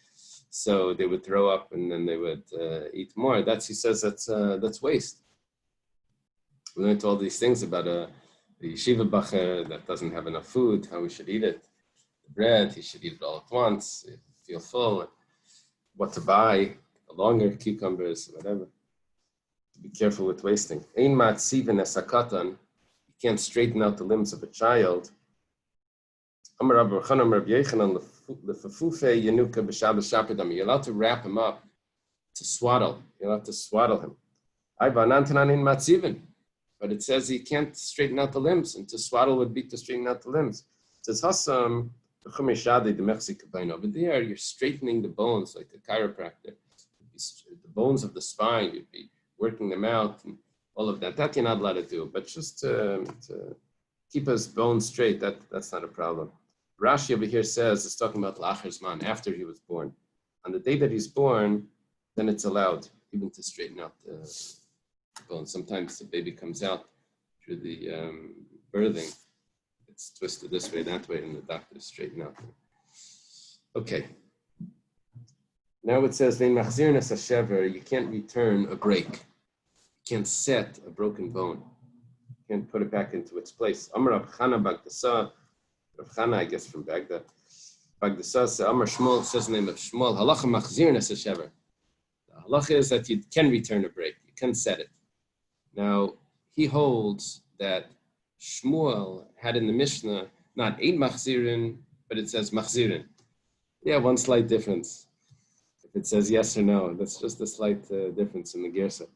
So they would throw up and then they would eat more. He says that's waste. We learned all these things about the yeshiva bacher that doesn't have enough food, how we should eat it. The bread, he should eat it all at once, feel full. What to buy, the longer cucumbers, whatever. Be careful with wasting. Ein matzivin esakatan. You can't straighten out the limbs of a child. You're allowed to wrap him up, to swaddle. You're allowed to swaddle him. But it says he can't straighten out the limbs, and to swaddle would be to straighten out the limbs. It says Hassam, over there, you're straightening the bones like a chiropractor. The bones of the spine, you'd be working them out and all of that. That you're not allowed to do, but just to keep his bones straight, that's not a problem. Rashi over here says, it's talking about Lachar Zman, after he was born. On the day that he's born, then it's allowed even to straighten out the bones. Sometimes the baby comes out through the birthing. It's twisted this way, that way, and the doctors straighten out. Okay. Now it says, you can't return a break. You can't set a broken bone. You can't put it back into its place. Amar Rav Chana Bagdasa, Rav Chana, I guess from Baghdad. Bagdasa says, Amar Shmuel, says the name of Shmuel, Halacha machzir nesa shever. The halacha is that you can return a break. You can set it. Now, he holds that Shmuel had in the Mishnah not 8 machzirin, but it says machzirin. Yeah, one slight difference. If it says yes or no, that's just a slight difference in the girsa.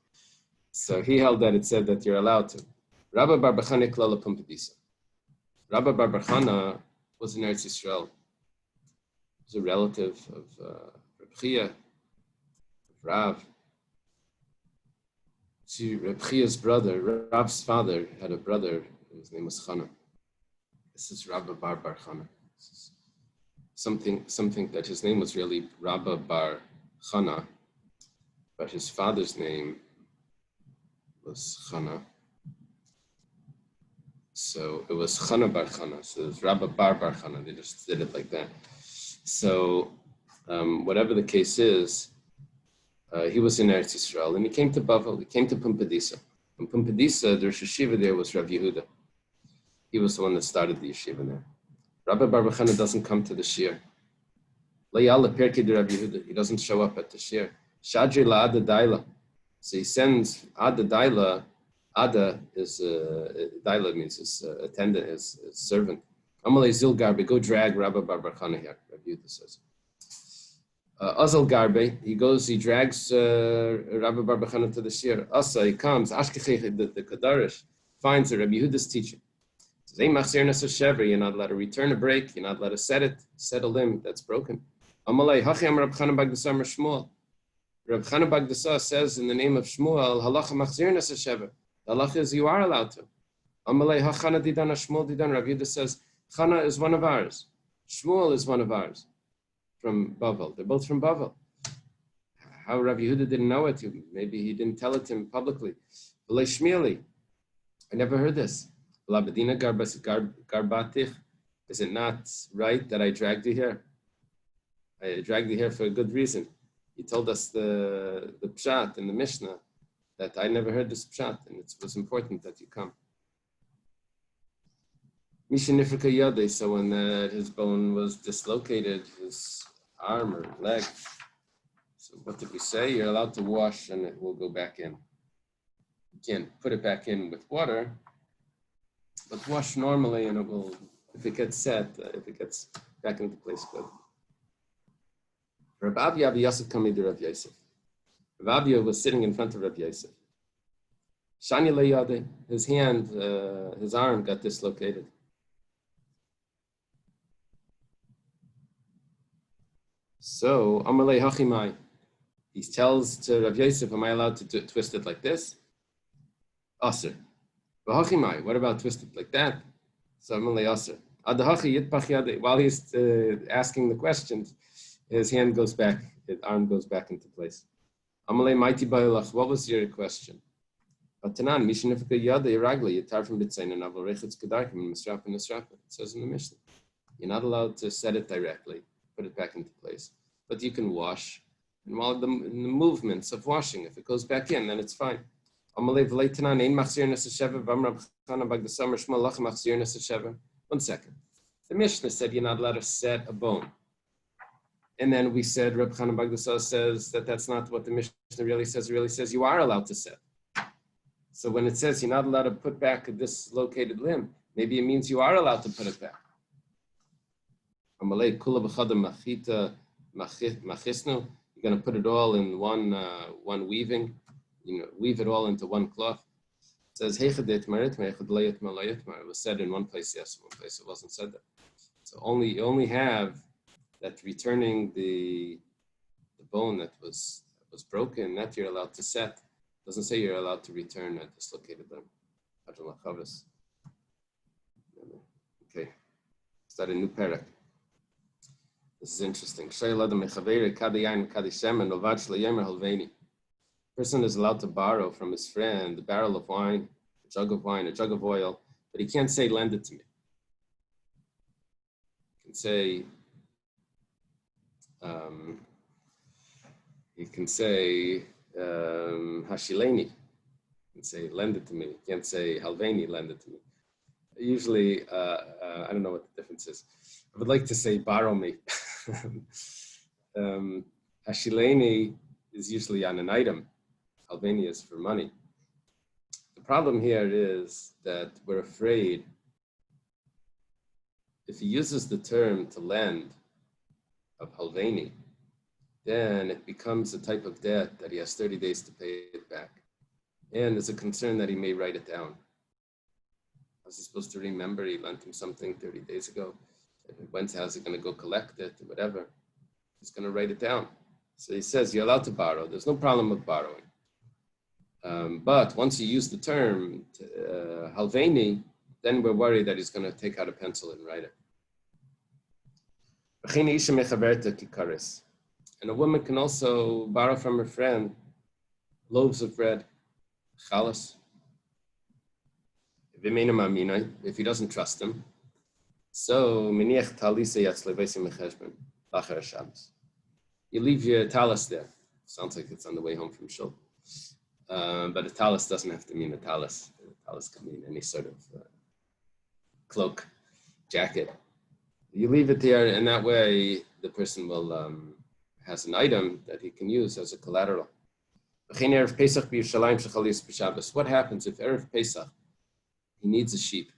So he held that it said that you're allowed to. Rabbi Bar Bachana klala pumbedisa. Rabbi Bar Bachana was in Eretz Yisrael. He was a relative of Reb Chia, of Rav. See, Reb Chia's brother, Rav's father, had a brother. His name was Chana. This is Rabbi Bar Chana. Something that his name was really Rabbi Bar Chana, but his father's name was Chana. So it was Chana Bar Chana. So it was Rabbi Bar Chana. They just did it like that. So whatever the case is, he was in Eretz Yisrael, and he came to Bavel. He came to Pumbedisa. In Pumbedisa, the Rosh Yeshiva there was Rav Yehuda. He was the one that started the yeshiva there. Rabbi Bar Bachana doesn't come to the shir. He doesn't show up at the shir. Shadri la'ada daila. So he sends Ada daila. Ada is daila means his attendant, his servant. Amalei zil garbe, go drag Rabbi Bar Bachana here. Rabbi Yehuda says. Azal garbe, he drags Rabbi Bar Bachana to the shir. Asa, he comes. Ashkechech, the Kadarish, finds Rabbi Yehuda's teaching. You're not allowed to return a break. You're not allowed to set a limb that's broken. Amalei hachim Rab Chana Bagdasa Shmuel. Rab Chana Bagdasa says in the name of Shmuel, halacha machzir nasa shever. The halacha is you are allowed to. Amalei hachana didan Shmuel didan. Rav Yehuda says Chana is one of ours. Shmuel is one of ours from Bavel. They're both from Bavel. How Rav Yehuda didn't know it? Maybe he didn't tell it to him publicly. V'lei Shmieli. I never heard this. Garbatich. Is it not right that I dragged you here? I dragged you here for a good reason. He told us the pshat in the Mishnah that I never heard this pshat, and it was important that you come. Mishanifrika Yade, so when his bone was dislocated, his arm or leg, so what did we say? You're allowed to wash and it will go back in. You can't put it back in with water, but wash normally and it will, if it gets set, if it gets back into place, good. Rav Abya Yosef Kami to Rav Yosef. Rav Abya was sitting in front of Rav Yosef. Shani Leyade, his hand, his arm got dislocated. So, Amalei Hachimai, he tells to Rav Yosef, am I allowed to twist it like this? Aser. V'hachimai, what about twist it like that? So, Amalei Aser. Adahachi Yitpach Yade, while he's asking the questions, his hand goes back, his arm goes back into place. Amalei Maiti Ba'ilach, what was your question? Batanan, Mishnifika Yade Iragli, Yitar from Bitzain and Aval Rechetz Kedarkim, and Misrapa and Nisrapa. It says in the Mishnah. You're not allowed to set it directly, put it back into place. But you can wash. And while in the movements of washing, if it goes back in, then it's fine. One second. The Mishnah said you're not allowed to set a bone. And then we said, Reb Chana Bagdasa says that that's not what the Mishnah really says. It really says you are allowed to set. So when it says you're not allowed to put back a dislocated limb, maybe it means you are allowed to put it back. You're going to put it all in one weaving, weave it all into one cloth. It says, it was said in one place, yes, in one place it wasn't said that. So you only have that returning the bone that was broken, that you're allowed to set. It doesn't say you're allowed to return a dislocated limb. Okay, start a new parak. This is interesting. Person is allowed to borrow from his friend a barrel of wine, a jug of wine, a jug of oil, but he can't say, lend it to me. He can say, Hashileni. He can say, lend it to me. He can't say, Halveni, lend it to me. Usually, I don't know what the difference is. I would like to say, borrow me. Hashileni is usually on an item. Halveni is for money. The problem here is that we're afraid if he uses the term to lend of halveni, then it becomes a type of debt that he has 30 days to pay it back. And there's a concern that he may write it down. Was he supposed to remember he lent him something 30 days ago? How's he going to go collect it or whatever? He's going to write it down. So he says, you're allowed to borrow. There's no problem with borrowing. But once you use the term halveni, then we're worried that he's going to take out a pencil and write it. And a woman can also borrow from her friend loaves of bread, chalas. If he doesn't trust him. So, you leave your talis there. Sounds like it's on the way home from shul. But a talis doesn't have to mean a talis. A talis can mean any sort of cloak, jacket. You leave it there, and that way the person will has an item that he can use as a collateral. What happens if Erev Pesach he needs a sheep?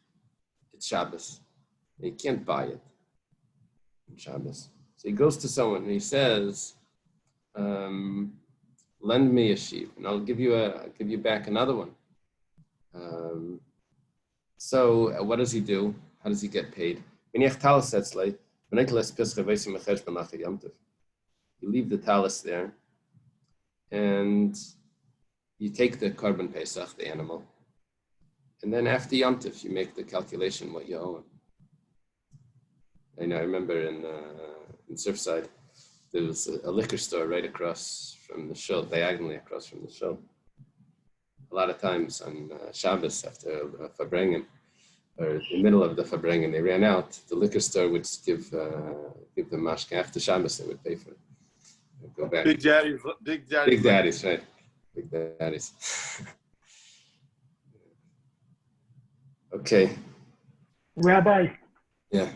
It's Shabbos. He can't buy it on Shabbos. So he goes to someone and he says, lend me a sheep and I'll give you back another one. So what does he do? How does he get paid? You leave the talis there and you take the korban pesach, the animal, and then after Yom Tov, you make the calculation what you owe him. And I remember in Surfside, there was a liquor store right across from the shul, diagonally across from the shul. A lot of times on Shabbos after Farbrengen, or in the middle of the Farbrengen, they ran out. The liquor store would give them mashka. After Shabbos, they would pay for it. They'd go back. Big daddies, Right? Big daddies. Okay. Rabbi, Yeah.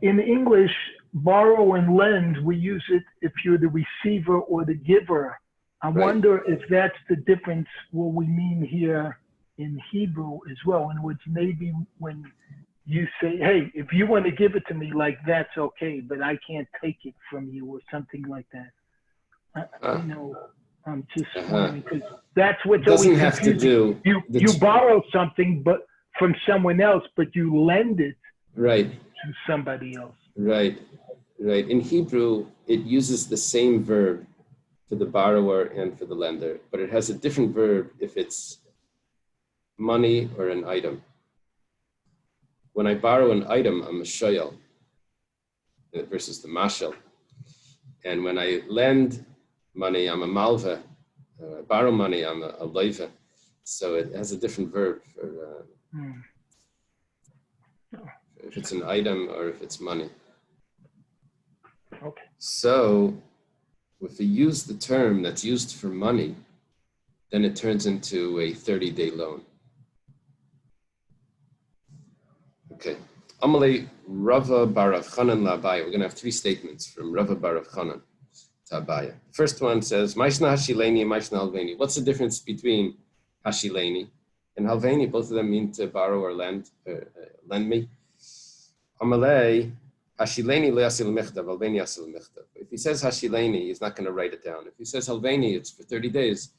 In English, borrow and lend, we use it if you're the receiver or the giver. I wonder if that's the difference, what we mean here in Hebrew as well, in which maybe when you say, hey, if you want to give it to me, like that's okay, but I can't take it from you or something like that. I'm just wondering, because that's what's doesn't always have to do. You borrow something but from someone else, but you lend it right to somebody else. Right. In Hebrew, it uses the same verb for the borrower and for the lender, but it has a different verb if it's money or an item. When I borrow an item, I'm a shoyal versus the mashal. And when I lend money, I'm a malva. Borrow money, I'm a loiva. So it has a different verb for if it's an item or if it's money. Okay. So if we use the term that's used for money, then it turns into a 30-day loan. Okay. Amalei Rava Barav Chanan Labaya. We're going to have three statements from Rava Barav Chanan to Abaya. First one says, Maishna Hashileni and Maishna Halveni. What's the difference between Hashileni and Halveni? Both of them mean to borrow or lend me. Amalei Hashileni le'asil mechtav, Halveni asil mechtav. If he says Hashileni, he's not going to write it down. If he says Halveni, it's for 30 days,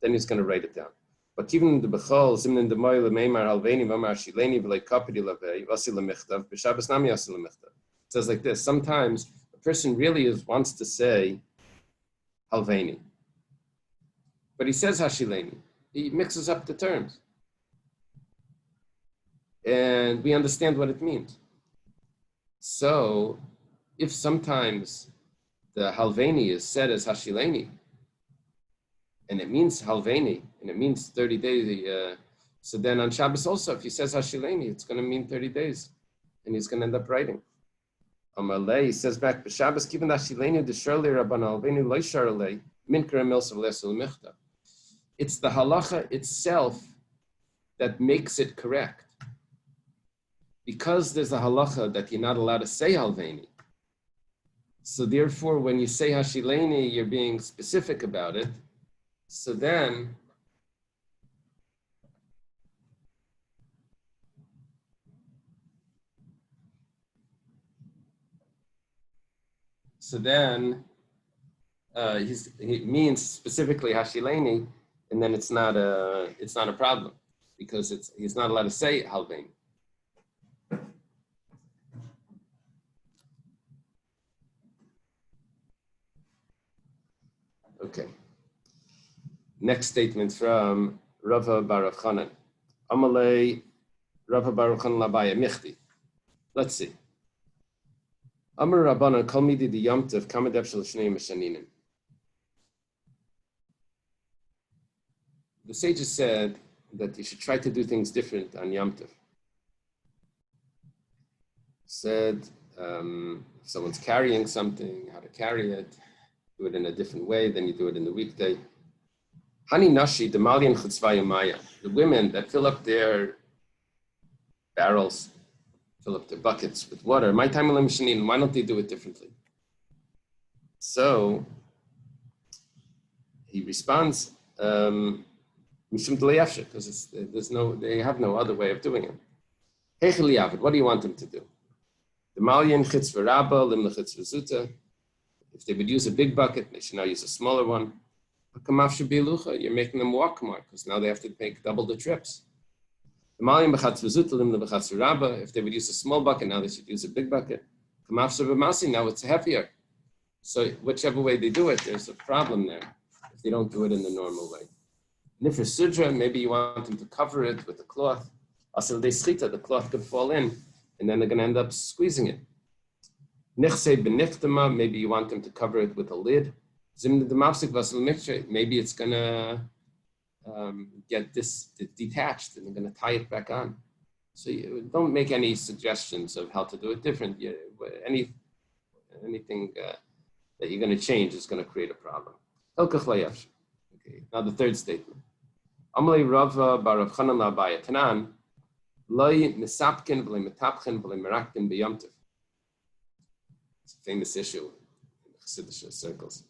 then he's going to write it down. But even the Bechol, Zimnin Demoy le'meimar Halveni v'amar Hashileni v'lei kapidi lavei v'asil mechtav b'Shabbos nami asil mechtav. It says like this. Sometimes a person really wants to say Halveni, but he says Hashileni. He mixes up the terms, and we understand what it means. So, if sometimes the Halveni is said as Hashileni, and it means Halveni, and it means 30 days, so then on Shabbos also, if he says Hashileni, it's going to mean 30 days, and he's going to end up writing. Amalei, he says back, B'Shabbos kiven Hashileni d'shorli Rabban Halveni lo sharlei minkra milsav le'asil michta. It's the halacha itself that makes it correct. Because there's a halacha that you're not allowed to say Halveni. So therefore, when you say Hashileni, you're being specific about it. So then, So then he means specifically Hashileni, and then it's not a problem because he's not allowed to say Halvein. Okay. Next statement from Rava Baruch Chanan. Amalei Rava Baruch Chanan Labaya Michti. Let's see. Amar Rabbanan Kol Midi Di Yom Tov Kamadeb Shel Shnei Meshaninim. The sages said that you should try to do things different on Yom Tov. Said if someone's carrying something, how to carry it, do it in a different way than you do it in the weekday. Hani Nashi, the Malian Chutzvaya Maya, the women that fill up their barrels, fill up their buckets with water. My time why don't they do it differently? So he responds, because they have no other way of doing it. What do you want them to do? The Malian Chitzvah Rabba, Limla Chitzvah Zuta. If they would use a big bucket, they should now use a smaller one. You're making them walk more because now they have to make double the trips. If they would use a small bucket, now they should use a big bucket. Now it's heavier. So whichever way they do it, there's a problem there if they don't do it in the normal way. Nifr Sudra, maybe you want them to cover it with a cloth. Asal de schita, the cloth could fall in, and then they're going to end up squeezing it. Nichse benichtama, maybe you want them to cover it with a lid. Maybe it's going to get detached and they're going to tie it back on. So you don't make any suggestions of how to do it different. Anything that you're going to change is going to create a problem. Okay, now the third statement. Amalei Rava Baruch Chanan Labaya Tanan Loi Nisapkin V'Lei Metapkin V'Lei Merakkin B'Yom Tov. It's a famous issue in the Chassidish circles.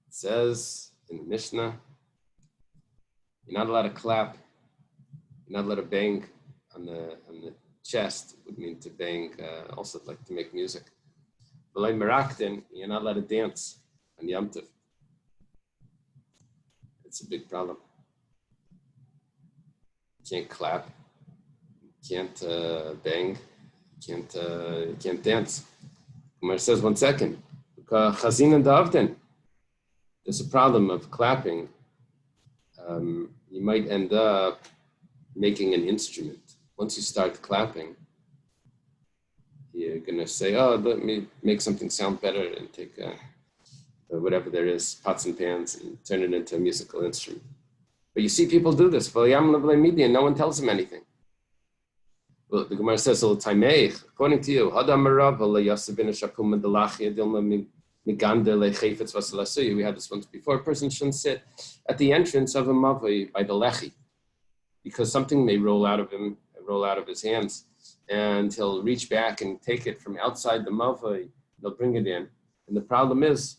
It says in the Mishnah, you're not allowed to clap, you're not allowed to bang on the chest, would mean to bang, also like to make music. V'Lei Merakkin, you're not allowed to dance on Yom Tov. It's a big problem. You can't clap, you can't bang, you can't dance. Umar says, 1 second, Chazin and Davden. There's a problem of clapping. You might end up making an instrument. Once you start clapping, you're going to say, oh, let me make something sound better and take whatever there is, pots and pans, and turn it into a musical instrument. But you see people do this, and no one tells them anything. Well, the Gemara says, according to you, we had this once before, a person shouldn't sit at the entrance of a mavoi by the lechi, because something may roll out of his hands, and he'll reach back and take it from outside the mavoi, they'll bring it in. And the problem is,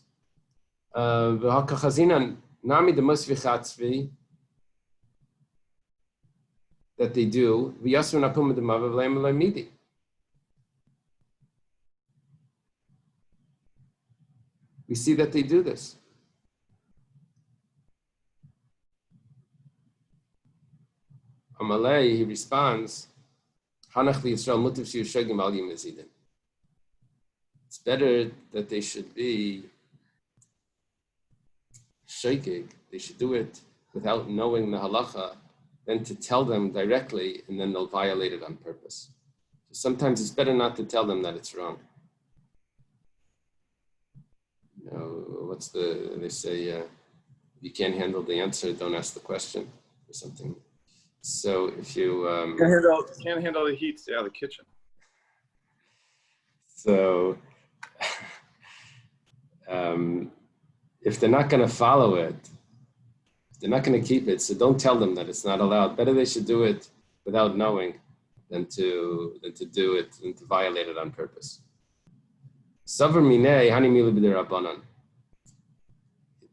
that they do, we see that they do this. Amalei, he responds, it's better that they should be shaykig, they should do it without knowing the halacha, than to tell them directly and then they'll violate it on purpose. So sometimes it's better not to tell them that it's wrong. You know, they say, if you can't handle the answer, don't ask the question or something. So if you... can't handle the heat, stay out of the kitchen. So if they're not going to follow it, they're not going to keep it, so don't tell them that it's not allowed. Better they should do it without knowing than to do it and to violate it on purpose.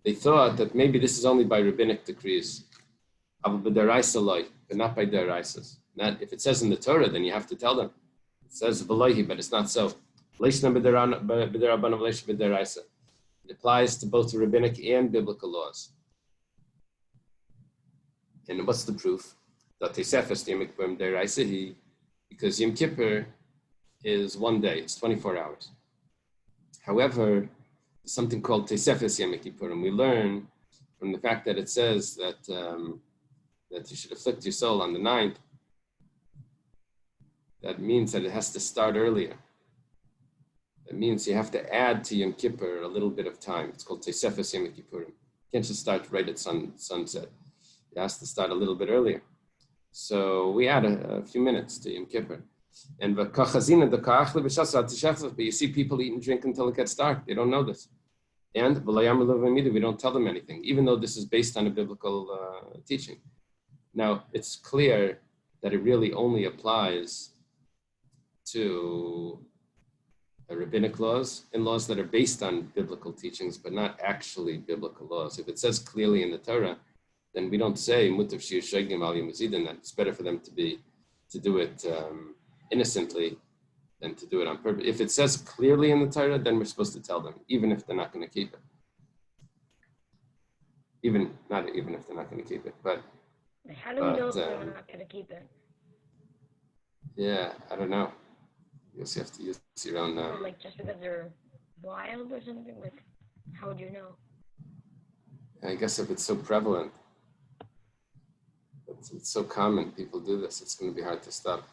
They thought that maybe this is only by rabbinic decrees, but not by deraisas. If it says in the Torah, then you have to tell them. It says v'lohi, but it's not so. It applies to both the rabbinic and biblical laws. And what's the proof? Because Yom Kippur is one day, it's 24 hours. However, something called Tesefes Yom Kippurim. We learn from the fact that it says that that you should afflict your soul on the 9th. That means that it has to start earlier. That means you have to add to Yom Kippur a little bit of time. It's called Tesefes Yom Kippurim. You can't just start right at sunset. It has to start a little bit earlier. So we add a few minutes to Yom Kippur. And but you see people eat and drink until it gets dark. They don't know this. And we don't tell them anything, even though this is based on a biblical teaching. Now, it's clear that it really only applies to rabbinic laws and laws that are based on biblical teachings, but not actually biblical laws. If it says clearly in the Torah, then we don't say mutav shir shegim al yomazidin, that it's better for them to do it innocently than to do it on purpose. If it says clearly in the Torah, then we're supposed to tell them, even if they're not going to keep it. Not even if they're not going to keep it, but. How do we know if they're not going to keep it? Yeah, I don't know. You just have to use your own. Like just because they're wild or something? Like, how would you know? I guess if it's so prevalent, it's so common, people do this, it's going to be hard to stop.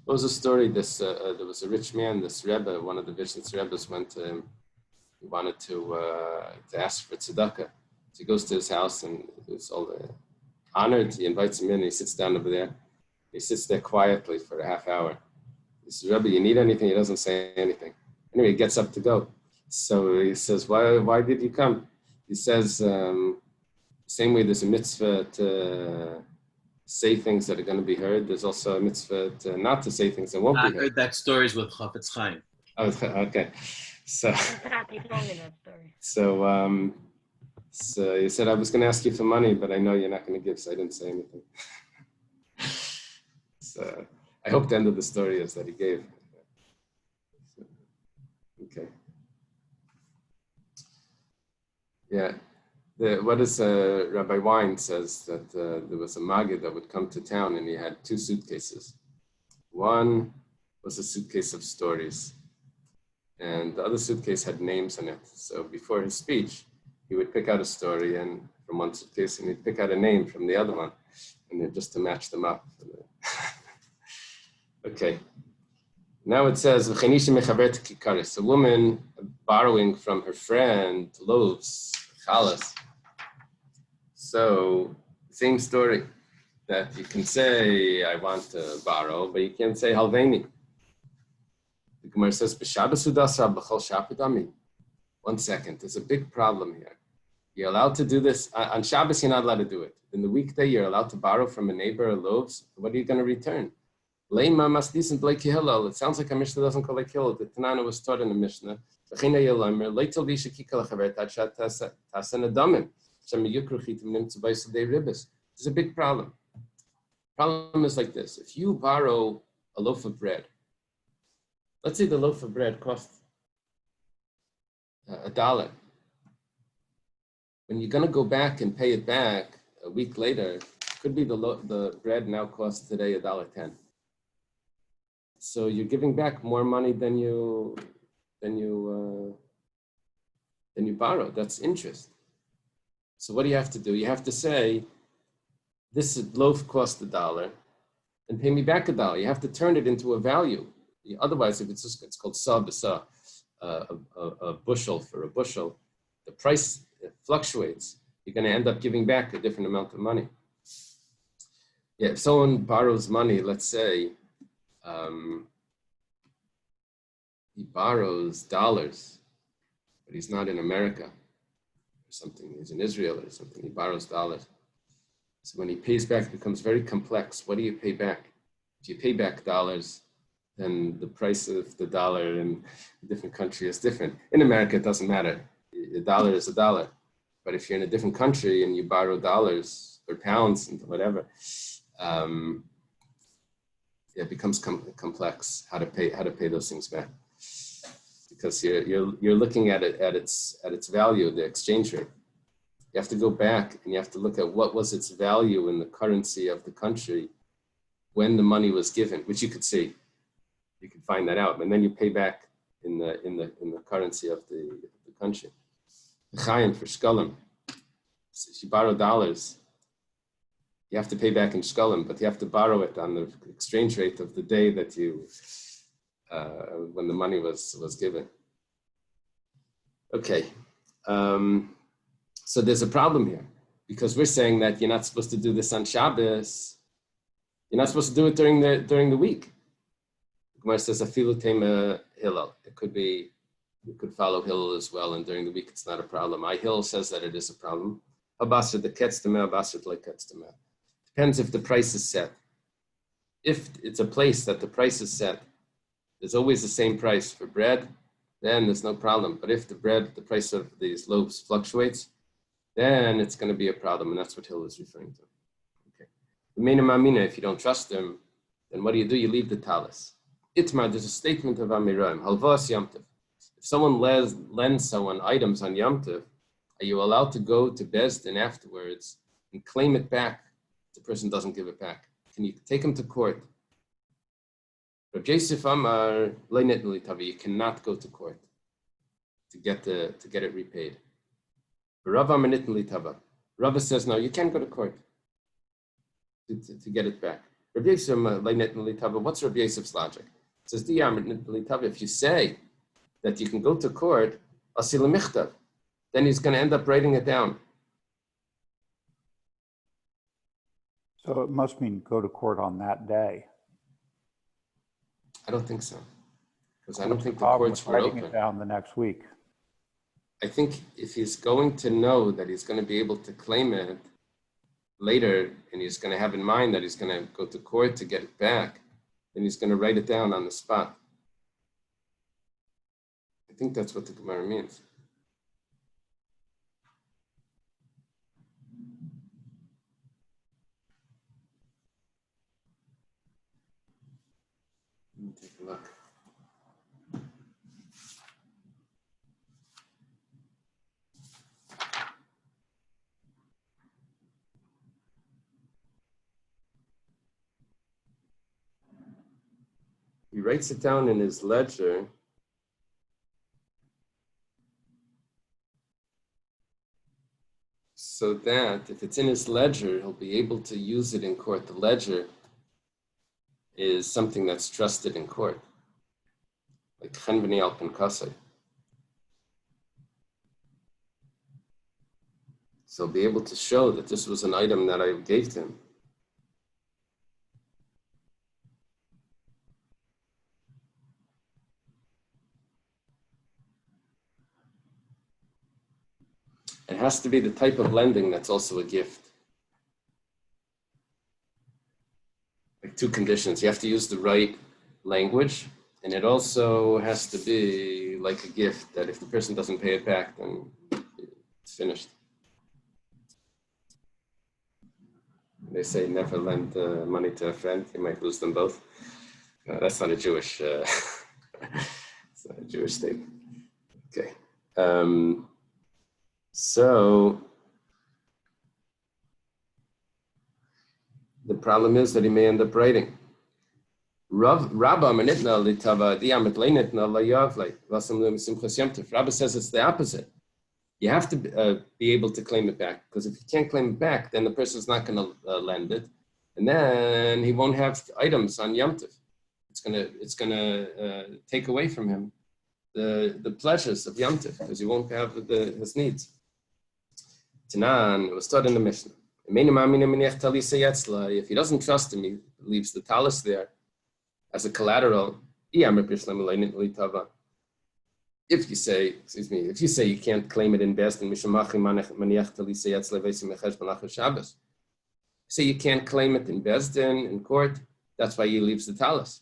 There was a story, there was a rich man, this Rebbe, one of the Vishnitz Rebbes went to him, he wanted to ask for tzedakah. So he goes to his house and he was all honored, he invites him in, he sits down over there. He sits there quietly for a half hour. He says, Rebbe, you need anything? He doesn't say anything. Anyway, he gets up to go. So he says, why did you come? He says, same way there's a mitzvah to say things that are going to be heard, there's also a mitzvah to not to say things that won't be heard. I heard that stories with Chafetz Chaim. Oh, okay. So he said, I was going to ask you for money, but I know you're not going to give, so I didn't say anything. So I hope the end of the story is that he gave. So, okay. Yeah. Rabbi Wein says that there was a Maggid that would come to town and he had 2 suitcases. One was a suitcase of stories and the other suitcase had names in it. So before his speech, he would pick out a story and from one suitcase and he'd pick out a name from the other one and then just to match them up. Okay. Now it says, a woman borrowing from her friend loaves, chalas. So, same story, that you can say, I want to borrow, but you can't say halveni. The Gemara says, Shabbos Daf. 1 second, there's a big problem here. You're allowed to do this, on Shabbos you're not allowed to do it. In the weekday you're allowed to borrow from a neighbor loaves. What are you going to return? It sounds like a Mishnah doesn't call like Hillel. The Tanana was taught in the Mishnah. There's a big problem. Problem is like this. If you borrow a loaf of bread, let's say the loaf of bread costs $1. When you're going to go back and pay it back a week later, could be the bread now costs today $1.10. So you're giving back more money than you borrowed. That's interest. So what do you have to do? You have to say, this loaf cost $1 and pay me back $1. You have to turn it into a value. Otherwise, if it's called sa, a bushel for a bushel, the price fluctuates. You're going to end up giving back a different amount of money. Yeah, if someone borrows money, let's say, he borrows dollars, but he's not in America or something. He's in Israel or something. He borrows dollars. So when he pays back, it becomes very complex. What do you pay back? If you pay back dollars, then the price of the dollar in a different country is different. In America, it doesn't matter. A dollar is a dollar. But if you're in a different country and you borrow dollars or pounds and whatever, it becomes complex how to pay those things back. because you're looking at it at its value, the exchange rate. You have to go back and you have to look at what was its value in the currency of the country when the money was given, which you could see. You can find that out, and then you pay back in the currency of the country. Chaim for shkalim. If you borrow dollars, you have to pay back in shkalim, but you have to borrow it on the exchange rate of the day that you when the money was given. Okay, so there's a problem here because we're saying that you're not supposed to do this on Shabbos. You're not supposed to do it during the week. Gemara says afilu tema Hillel. It could be, you could follow Hillel as well, and during the week it's not a problem. Hillel says that it is a problem. Habasar the ketztema, habasar le ketztema. Depends if the price is set. If it's a place that the price is set, there's always the same price for bread, then there's no problem. But if the price of these loaves fluctuates, then it's going to be a problem, and that's what Hillel is referring to. Okay. The Meina Mamina, if you don't trust them, then what do? You leave the talis. Itmar, there's a statement of Amiraim, Halvas Yamtiv. If someone lends someone items on Yamtiv, are you allowed to go to Beis Din afterwards and claim it back if the person doesn't give it back? Can you take him to court? Rav Yosef Amar, you cannot go to court to get it repaid. Rava says, no, you can't go to court to get it back. Rav Yosef, what's Rav Yosef's logic? It says, if you say that you can go to court, then he's going to end up writing it down. So it must mean go to court on that day. I don't think so, because I don't think the Problem courts with were writing open. it down the next week. I think if he's going to know that he's going to be able to claim it later, and he's going to have in mind that he's going to go to court to get it back, then he's going to write it down on the spot. I think that's what the Gemara means. Let me take a look. He writes it down in his ledger. So that if it's in his ledger, he'll be able to use it in court. The ledger is something that's trusted in court, like Chen B'nei Alpen Kasei. So he'll be able to show that this was an item that I gave to him. It has to be the type of lending that's also a gift. Like two conditions. You have to use the right language, and it also has to be like a gift that if the person doesn't pay it back, then it's finished. They say never lend money to a friend. You might lose them both. No, that's not a Jewish, it's not a Jewish statement. Okay. So the problem is that he may end up writing. Rabba says it's the opposite. You have to be able to claim it back, because if you can't claim it back, then the person's not going to lend it, and then he won't have items on Yom Tov. It's gonna take away from him the pleasures of Yom Tov, because he won't have his needs. Tanan, it was taught in the Mishnah. If he doesn't trust him, he leaves the talis there as a collateral. If you say you can't claim it in Beis Din, say you can't claim it in Beis Din, in court, that's why he leaves the talis.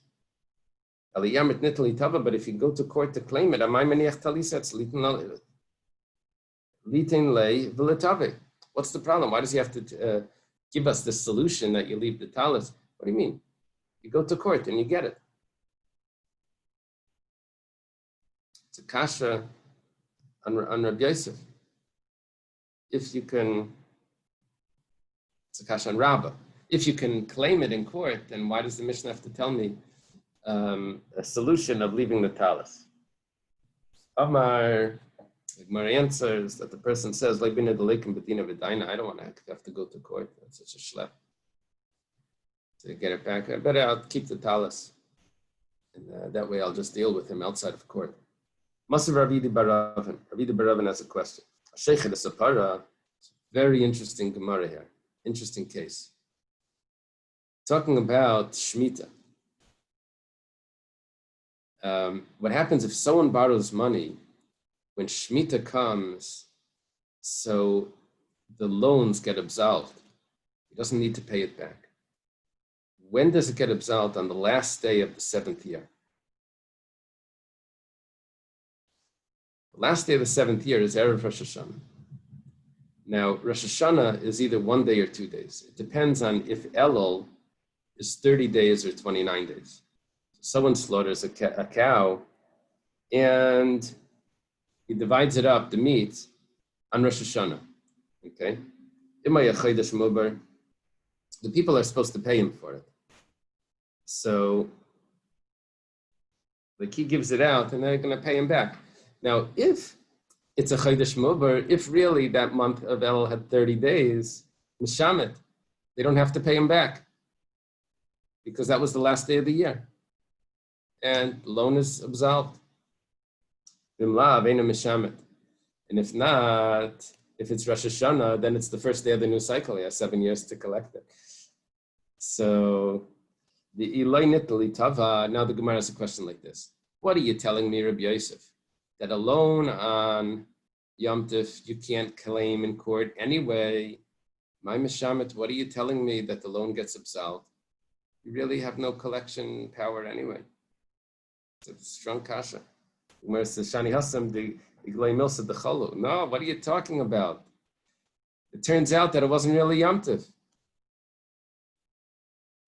But if you go to court to claim it, what's the problem? Why does he have to give us the solution that you leave the talis? What do you mean? You go to court and you get it. It's a kasha on Rabbi Yosef. If you can, it's a kasha on Rabbah. If you can claim it in court, then why does the Mishnah have to tell me a solution of leaving the talis? Amar, the Gemara answers that the person says, I don't want to have to go to court. That's such a schlep. To get it back, I'll keep the talis. And that way I'll just deal with him outside of court. Masav Ravidi Baravin. Ravidi Baravin has a question. Sheikh the Sapara, very interesting Gemara here. Interesting case. Talking about Shemitah. What happens if someone borrows money when Shemitah comes, so the loans get absolved? He doesn't need to pay it back. When does it get absolved? On the last day of the 7th year. The last day of the 7th year is Erev Rosh Hashanah. Now, Rosh Hashanah is either 1 day or 2 days. It depends on if Elul is 30 days or 29 days. Someone slaughters a cow and he divides it up, the meat, on Rosh Hashanah. Okay? The people are supposed to pay him for it. So, like, he gives it out and they're going to pay him back. Now, if it's a Chodesh Mubar, if really that month of Elul had 30 days, Mishamet, they don't have to pay him back because that was the last day of the year. And the loan is absolved. And if not, if it's Rosh Hashanah, then it's the first day of the new cycle. He has 7 years to collect it. So, the Eloi Nitali Tava, now the Gemara has a question like this. What are you telling me, Rabbi Yosef? That a loan on Yom Tif you can't claim in court anyway. My Mishamet, what are you telling me that the loan gets absolved? You really have no collection power anyway. It's a strong kasha. Gemara says, Shani Hassam, the Iglay Milsa, the Chalu. No, what are you talking about? It turns out that it wasn't really Yom Tif.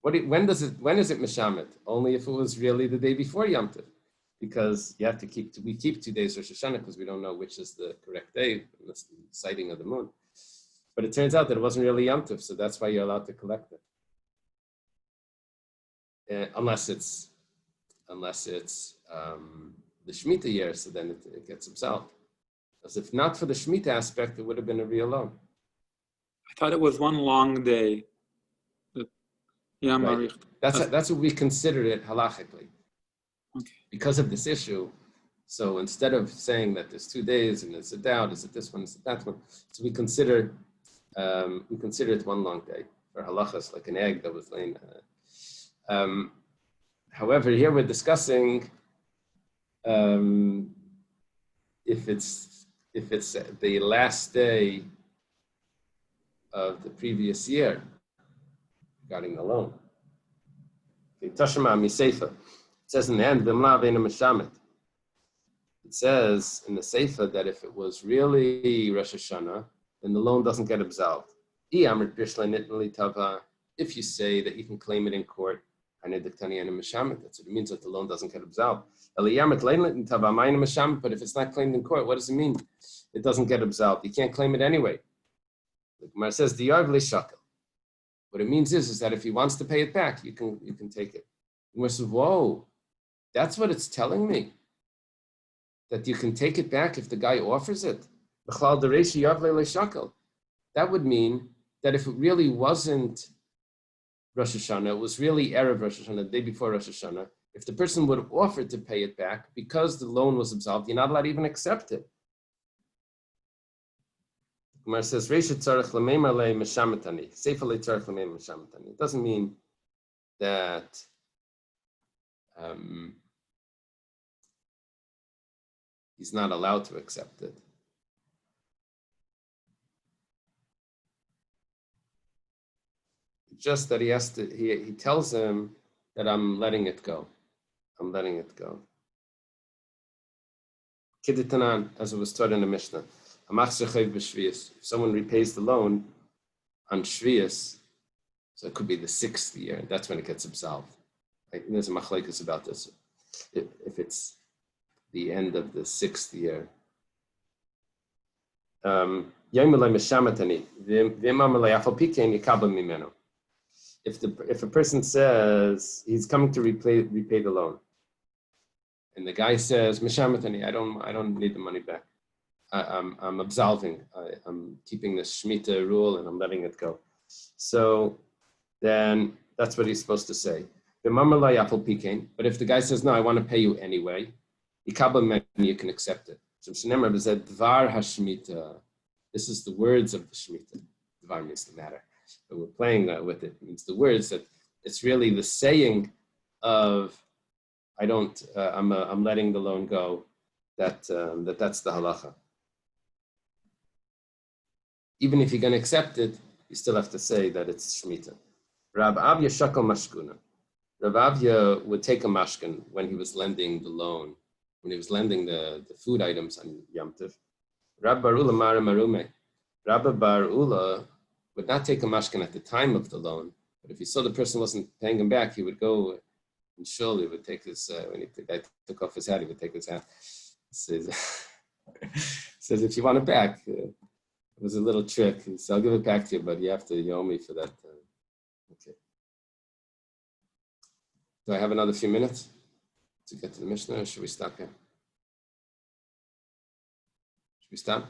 When is it Mishamet? Only if it was really the day before Yom Tif. Because you have to we keep 2 days Rosh Hashanah because we don't know which is the correct day, the sighting of the moon. But it turns out that it wasn't really Yom Tov, so that's why you're allowed to collect it. Unless it's the Shemitah year, so then it gets absolved. Because if not for the Shemitah aspect, it would have been a real loan. I thought it was one long day. Right. That's what we considered it halachically. Okay. Because of this issue, so instead of saying that there's 2 days and it's a doubt, is it this one, is it that one? So we consider it one long day for halachas, like an egg that was laying. However, here we're discussing if it's the last day of the previous year regarding the loan. Tashma Miseifa. It says in the end, it says in the Seifa that if it was really Rosh Hashanah, then the loan doesn't get absolved. If you say that you can claim it in court, that's what it means, that the loan doesn't get absolved. But if it's not claimed in court, what does it mean? It doesn't get absolved. You can't claim it anyway. The Gemara says, what it means is that if he wants to pay it back, you can take it. The Gemara says, whoa, that's what it's telling me. That you can take it back if the guy offers it. That would mean that if it really wasn't Rosh Hashanah, it was really Erev Rosh Hashanah, the day before Rosh Hashanah, if the person would have offered to pay it back, because the loan was absolved, you're not allowed to even accept it. Gemara says, it doesn't mean that he's not allowed to accept it. Just that he tells him that I'm letting it go. I'm letting it go. Kiditanan, as it was taught in the Mishnah. If someone repays the loan on Shvius, so it could be the 6th year, that's when it gets absolved. Right? There's a machlekes about this. If it's the end of the 6th year. If a person says he's coming to repay the loan, and the guy says, "Mishamatani, I don't need the money back. I'm absolving. I'm keeping the Shemitah rule and I'm letting it go." So then that's what he's supposed to say. But if the guy says, "No, I want to pay you anyway," you can accept it. So Shneimar said, "Dvar hashmita." This is the words of the Shemitah. Dvar means the matter, but we're playing with it. It means the words that it's really the saying of, I'm letting the loan go. That's the halacha. Even if you're going to accept it, you still have to say that it's Shemitah. Rab Avya shakal mashkuna. Rab Avya would take a mashkin when he was lending the loan, when he was lending the food items on Yom Tov. Rab Bar Ula Mara Marume. Rabbi Bar Ula would not take a mashkin at the time of the loan, but if he saw the person wasn't paying him back, he would go and surely would take his, when the guy took off his hat, he would take his hat. Says, if you want it back, it was a little trick. So I'll give it back to you, but you have to owe me for that. Okay. Do I have another few minutes to get to the Mishnah, or should we stop here? Should we stop?